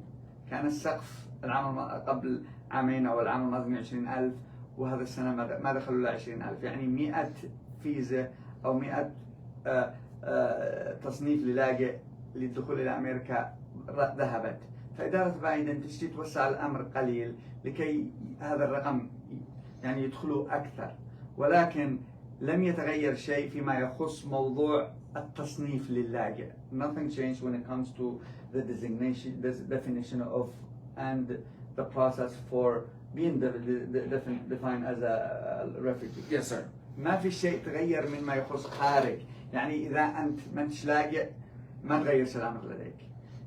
كان السقف العام قبل عامين أو العام الماضي 20,000 وهذا السنة ما دخلوا إلا 20,000، يعني 100 فيزا أو 100 تصنيف للاجئ للدخول إلى أمريكا ذهبت. فإدارة بايدن تشتي توسع الأمر قليل لكي هذا الرقم يعني يدخلوا أكثر، ولكن لم يتغير شيء فيما يخص موضوع التصنيف للاجئ. Nothing changed when it comes to the designation, the definition of and the process for being defined as a refugee. Yes, sir. ما في شيء تغير مما يخص خارج، يعني إذا أنت ما أنتش لاجئ ما تغيرش الأمر لديك.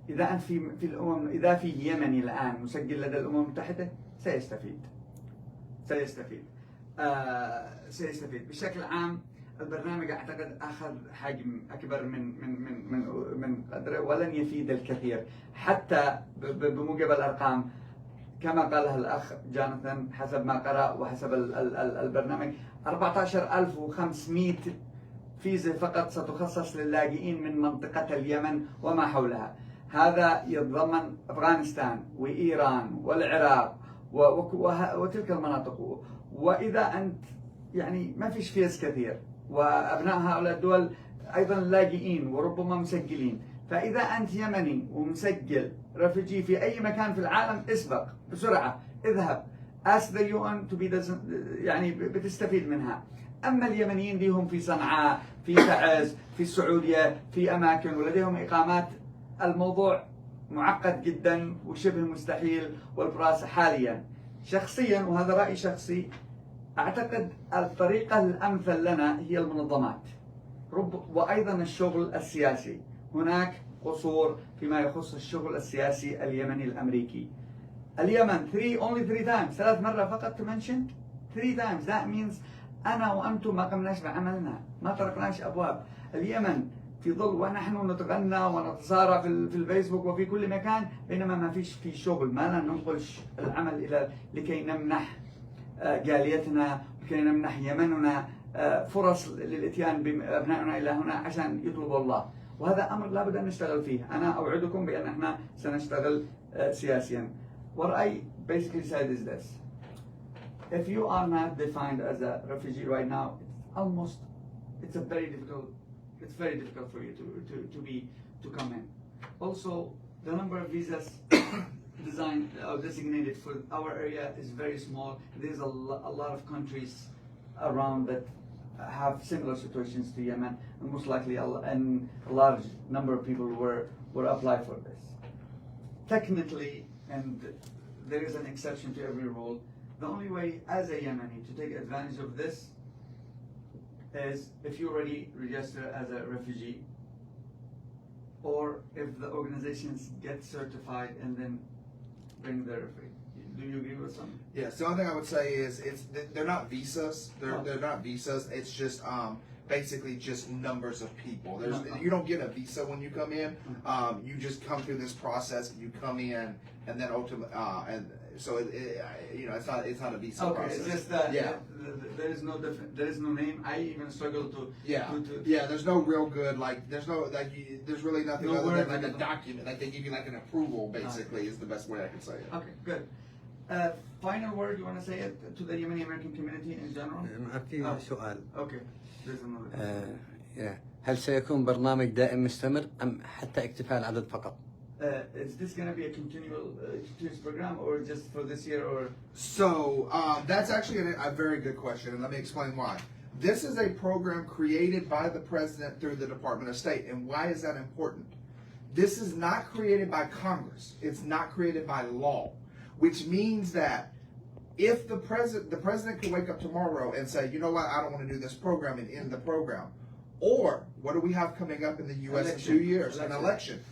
إذا أنت في الأمم، إذا في يمني الآن مسجل لدى الأمم المتحدة سيستفيد. سيستفيد بشكل عام. البرنامج أعتقد أخذ حجم أكبر من قدره ولن يفيد الكثير حتى بموجب الأرقام كما قالها الأخ جونوثن حسب ما قرأ وحسب البرنامج 14,500 فيزا فقط ستخصص للاجئين من منطقة اليمن وما حولها. هذا يتضمن أفغانستان وإيران والعراق وتلك المناطق. وإذا أنت يعني ما فيش فيز كثير وأبناء هؤلاء الدول أيضا لاجئين وربما مسجلين، فإذا أنت يمني ومسجل رفيجي في أي مكان في العالم اسبق بسرعة اذهب ask the UN to be يعني بتستفيد منها. أما اليمنيين ليهم في صنعاء في تعز في السعودية في أماكن ولديهم إقامات، الموضوع معقد جدا وشبه مستحيل. والبراس حاليا شخصيا وهذا رأي شخصي أعتقد الطريقة الأمثل لنا هي المنظمات وأيضا الشغل السياسي. هناك قصور فيما يخص الشغل السياسي اليمني الأمريكي. اليمن only three times 3 مرات فقط mentioned 3 times. that means أنا وأنتم ما قمناش بعملنا، ما طرقناش أبواب. اليمن في ظل ونحن نتغنى ونتصارع في الفيسبوك وفي كل مكان، بينما ما فيش في شغل، ما لنا ننقل العمل إلى لكي نمنح جاليتنا، لكي نمنح يمننا فرص للإتيان بأبنائنا إلى هنا عشان يطلبوا الله. وهذا أمر لابد أن نشتغل فيه. أنا أوعدكم بأن احنا سنشتغل سياسيا. What I basically said is this: if you are not defined as a refugee right now, it's very difficult for you to come in. Also, the number of visas designed or designated for our area is very small. There's a lot of countries around that have similar situations to Yemen, and most likely a large number of people will apply for this. Technically, and there is an exception to every rule, the only way as a Yemeni to take advantage of this is if you already register as a refugee, or if the organizations get certified and then bring their refugee. Do you agree with something? Yes. The only thing I would say is they're not visas. They're not visas. It's just basically just numbers of people. You don't get a visa when you come in. You just come through this process. You come in, and then ultimately, and so it's not a visa process. It's just there is no different. There is no name. I even struggle to. There's no real good there's really nothing no other than a document. Like they give you like an approval. Basically, is the best way I can say it. Okay, good. Final word you want to say it to the Yemeni American community in general? في سؤال. Okay. There's another. هل سيكون برنامج دائم مستمر أم حتى اكتفاء العدد فقط؟ Is this going to be a continuous program, or just for this year, or? So that's actually a very good question, and let me explain why. This is a program created by the president through the Department of State, and why is that important? This is not created by Congress. It's not created by law, which means that if the president could wake up tomorrow and say, you know what, I don't want to do this program, and end the program. Or what do we have coming up in the U.S. in 2 years? An election.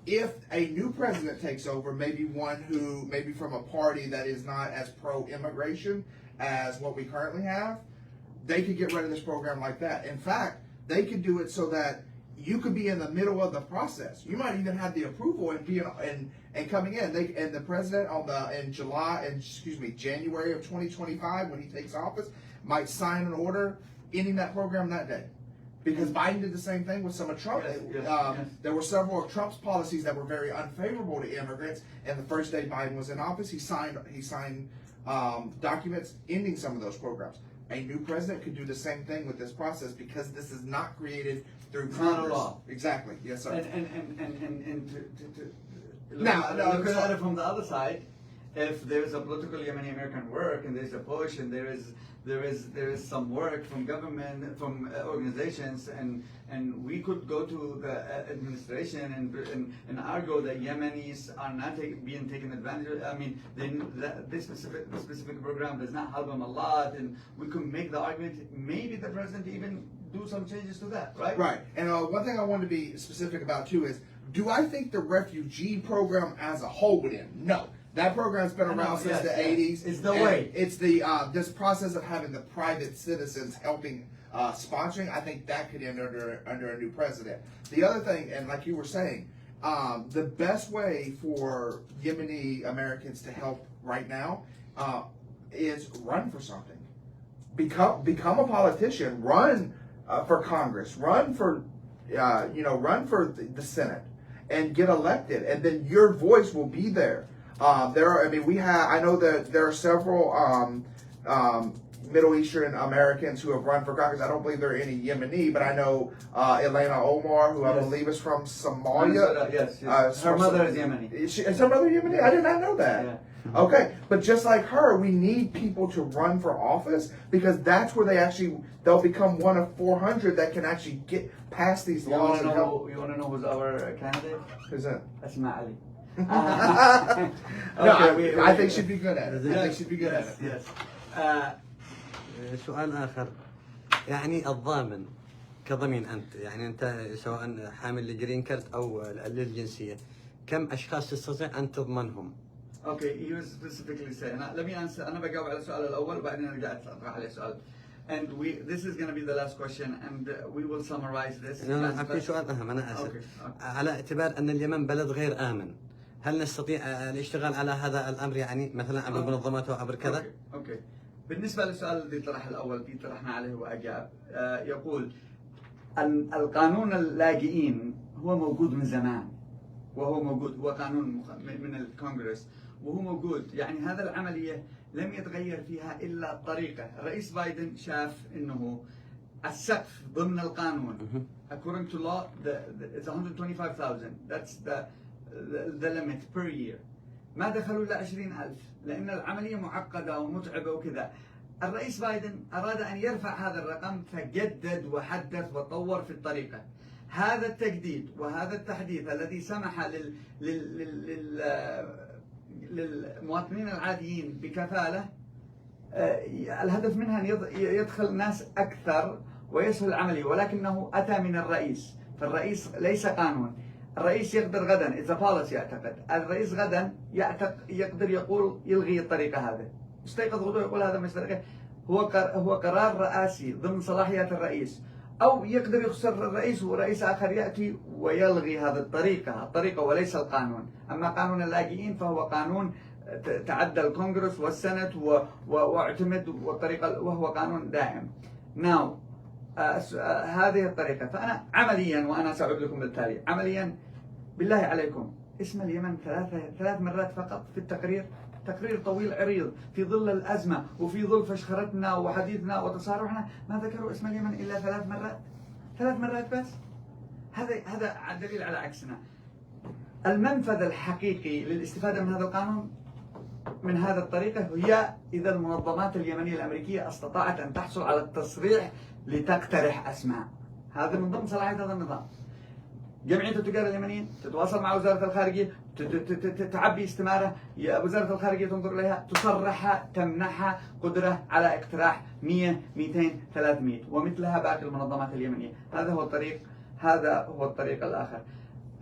If a new president takes over, maybe one who maybe from a party that is not as pro-immigration as what we currently have, they could get rid of this program like that. In fact, they could do it so that you could be in the middle of the process. You might even have the approval and be and coming in. And the president in January of 2025, when he takes office, might sign an order ending that program that day. Because Biden did the same thing with some of Trump. There were several of Trump's policies that were very unfavorable to immigrants. And the first day Biden was in office, he signed documents ending some of those programs. A new president could do the same thing with this process because this is not created through Congress. Law. Exactly. Yes, sir. And look at it from the other side. If there's a political Yemeni American work, and there's a push, and there is some work from government, from organizations, and we could go to the administration and argue that Yemenis are not being taken advantage of. I mean, this specific program does not help them a lot, and we could make the argument. Maybe the president even do some changes to that, right? Right. And one thing I want to be specific about too is, do I think the refugee program as a whole would end? No. That program's been around since the 80s. It's the way. It's this process of having the private citizens helping sponsoring. I think that could end under a new president. The other thing, and like you were saying, the best way for Yemeni Americans to help right now is run for something. Become a politician. Run for Congress. Run for run for the Senate, and get elected, and then your voice will be there. I know that there are several Middle Eastern Americans who have run for Congress. I don't believe there are any Yemeni, but I know Elena Omar, who I believe is from Somalia. Yes. Her mother is Yemeni. Is her mother Yemeni? I did not know that. Yeah. Okay, but just like her, we need people to run for office, because that's where they'll become one of 400 that can actually get past these laws. You want to know who's our candidate? Who's that? Asmاء. I think she'd be good at it. Yes. سؤال آخر، يعني الضامن كضمين أنت، يعني أنت سواء حامل لجرين كارت أو للجنسية، كم أشخاص تستطيع أن تضمنهم؟ Okay, he was specifically saying. Let me answer. أنا بجاوب على السؤال الأول وبعدين أرجع أطرح عليه سؤال. and this is going to be the last question, and we will summarize this. في سؤال أهم، أنا آسف. Okay. على اعتبار أن اليمن بلد غير آمن، هل نستطيع الاشتغال على هذا الأمر يعني مثلا عبر منظمات وعبر كذا؟ اوكي. بالنسبة للسؤال الذي طرح الأول الذي طرحنا عليه وأجاب، يقول أن القانون اللاجئين هو موجود من زمان، وهو موجود، هو قانون من الكونغرس وهو موجود، يعني هذا العملية لم يتغير فيها إلا الطريقة. الرئيس بايدن شاف إنه السقف ضمن القانون according to law it's 125,000 that's the limit per year. ما دخلوا إلا 20,000 لأن العملية معقدة ومتعبة وكذا. الرئيس بايدن أراد أن يرفع هذا الرقم فجدد وحدث وطور في الطريقة. هذا التجديد وهذا التحديث الذي سمح للمواطنين العاديين بكفالة، الهدف منها أن يدخل ناس أكثر ويسهل العملية، ولكنه أتى من الرئيس، فالرئيس ليس قانون. الرئيس يقدر غدا إذا policy يعتقد، الرئيس غدا يقدر يقول يلغي الطريقة هذه، يستيقظ غدوة يقول هذا مش طريقة، هو قرار رئاسي ضمن صلاحيات الرئيس، أو يقدر يخسر الرئيس ورئيس آخر يأتي ويلغي هذه الطريقة وليس القانون. أما قانون اللاجئين فهو قانون تعدى الكونغرس والسنت واعتمد والطريقة، وهو قانون دائم. Now هذه الطريقة. فأنا عمليا، وأنا سأعود لكم بالتالي، عمليا بالله عليكم اسم اليمن ثلاث مرات فقط في التقرير، تقرير طويل عريض في ظل الأزمة وفي ظل فشخرتنا وحديثنا وتصارعنا، ما ذكروا اسم اليمن إلا 3 مرات، 3 مرات بس. هذا دليل على عكسنا. المنفذ الحقيقي للاستفادة من هذا القانون من هذه الطريقة هي إذا المنظمات اليمنية الأمريكية استطاعت أن تحصل على التصريح لتقترح أسماء. هذا من ضمن صلاحية هذا النظام. جمعية التجار اليمنيين تتواصل مع وزارة الخارجية، تعبي استمارة، وزارة الخارجية تنظر إليها، تصرحها، تمنحها قدرة على اقتراح 100 200 300 ومثلها باقي المنظمات اليمنية. هذا هو الطريق الآخر.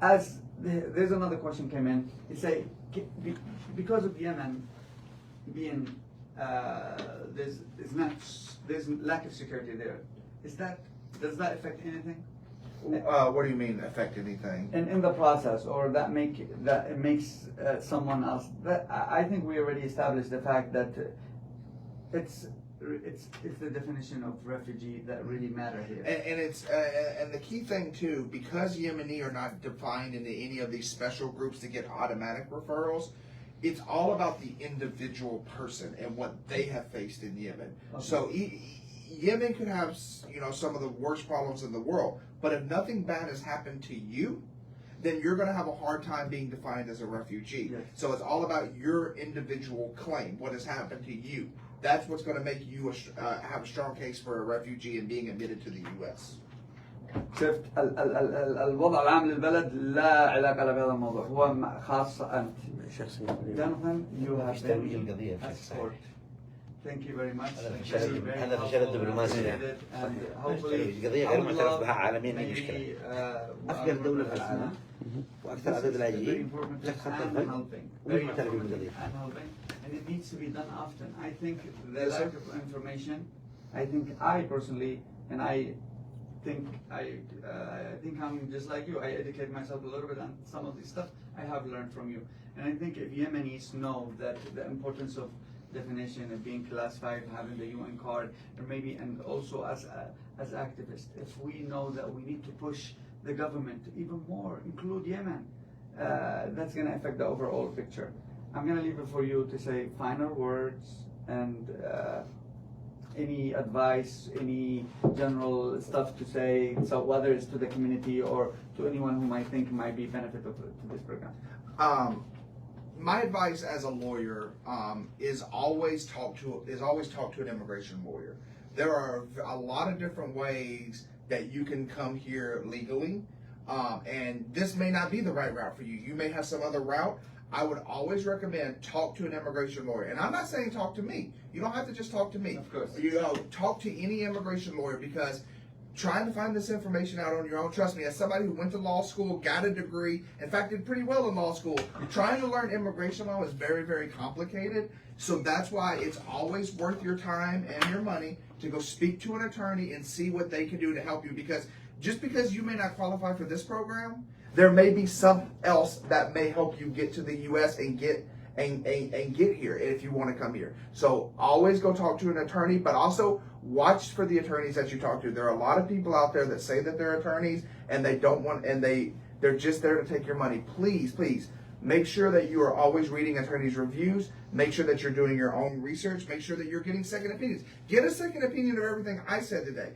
As there's another question came in, you say because of Yemen being there's lack of security there. Does that affect anything? What do you mean affect anything? In the process, or that it makes someone else. I think we already established the fact that it's the definition of refugee that really matter here. And it's and the key thing too, because Yemeni are not defined into any of these special groups to get automatic referrals, it's all about the individual person and what they have faced in Yemen. Okay. So Yemen could have, some of the worst problems in the world, but if nothing bad has happened to you, then you're going to have a hard time being defined as a refugee. Yes. So it's all about your individual claim, what has happened to you. That's what's going to make you have a strong case for a refugee and being admitted to the U.S. شفت الوضع العام للبلد لا علاقة له بهذا الموضوع، هو خاص أنت شخصيا. جونوثن you have been escort. Thank you very much. هذا فشل الدبلوماسية. القضية غير معترف بها عالميا، أي مشكلة. أفقر دولة في العالم وأكثر عدد اللاجئين لك خط الفن ومش معترف بالقضية. And it needs to be done often. I think the lack of information, I personally, and I think I'm just like you. I educate myself a little bit on some of this stuff I have learned from you. And I think if Yemenis know that the importance of definition of being classified, having the UN card, or maybe, and also as activists, if we know that we need to push the government to even more include Yemen, that's going to affect the overall picture. I'm going to leave it for you to say final words and any advice, any general stuff to say, so whether it's to the community or to anyone who might think might be beneficial to this program. My advice as a lawyer is always talk to an immigration lawyer. There are a lot of different ways that you can come here legally, and this may not be the right route for you. You may have some other route. I would always recommend talk to an immigration lawyer. And I'm not saying talk to me. You don't have to just talk to me. Of course. Talk to any immigration lawyer, because trying to find this information out on your own, trust me, as somebody who went to law school, got a degree, in fact did pretty well in law school, trying to learn immigration law is very, very complicated. So that's why it's always worth your time and your money to go speak to an attorney and see what they can do to help you, because just because you may not qualify for this program, there may be something else that may help you get to the U.S. and get here if you want to come here. So always go talk to an attorney, but also watch for the attorneys that you talk to. There are a lot of people out there that say that they're attorneys and they don't want, and they're just there to take your money. Please, please make sure that you are always reading attorneys' reviews. Make sure that you're doing your own research. Make sure that you're getting second opinions. Get a second opinion of everything I said today.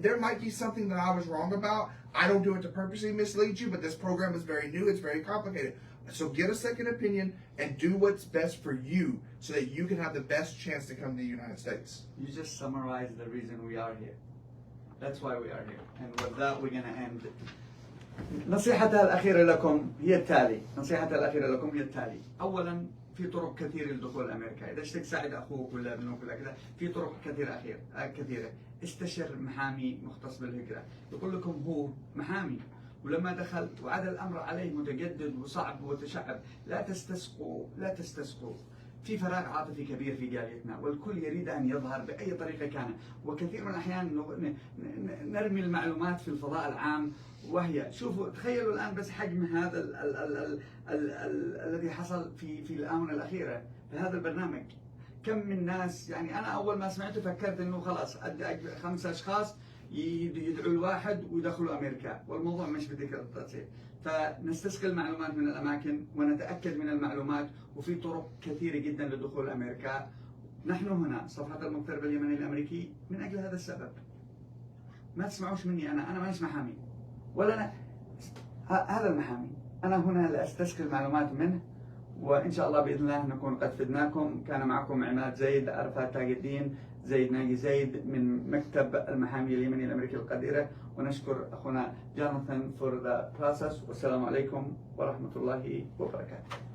There might be something that I was wrong about. I don't do it to purposely mislead you, but this program is very new. It's very complicated. So get a second opinion and do what's best for you so that you can have the best chance to come to the United States. You just summarized the reason we are here. That's why we are here. And with that we're going to end. نصيحتها الأخيرة لكم هي التالي. أولا في طرق كثيرة لدخول أمريكا. إذا اشتك تساعد أخوك ولا ابنك ولا كذا، في طرق كثيرة. استشر محامي مختص بالهجرة يقول لكم هو محامي، ولما دخل وعاد الأمر عليه متجدد وصعب وتشعب. لا تستسقوا. في فراغ عاطفي كبير في جاليتنا، والكل يريد أن يظهر بأي طريقة كان، وكثير من الأحيان نرمي المعلومات في الفضاء العام. وهي شوفوا تخيلوا الآن بس حجم هذا الذي حصل في الآونة الأخيرة في هذا البرنامج. كم من ناس، يعني أنا أول ما سمعته فكرت إنه خلاص 5 أشخاص يدعوا الواحد ويدخلوا أمريكا، والموضوع مش بذيك التفاصيل. فنستسقي المعلومات من الأماكن ونتأكد من المعلومات، وفي طرق كثيرة جدا لدخول أمريكا. نحن هنا صفحة المغترب اليمني الأمريكي من أجل هذا السبب. ما تسمعوش مني أنا مانيش محامي ولا أنا، هذا المحامي. أنا هنا لأستسقي المعلومات منه، وإن شاء الله بإذن الله نكون قد فدناكم. كان معكم عماد زيد، عرفات تاج الدين، زيد ناجي زيد من مكتب المحامية اليمني الأمريكي القديرة، ونشكر أخونا جونوثن for the process. والسلام عليكم ورحمة الله وبركاته.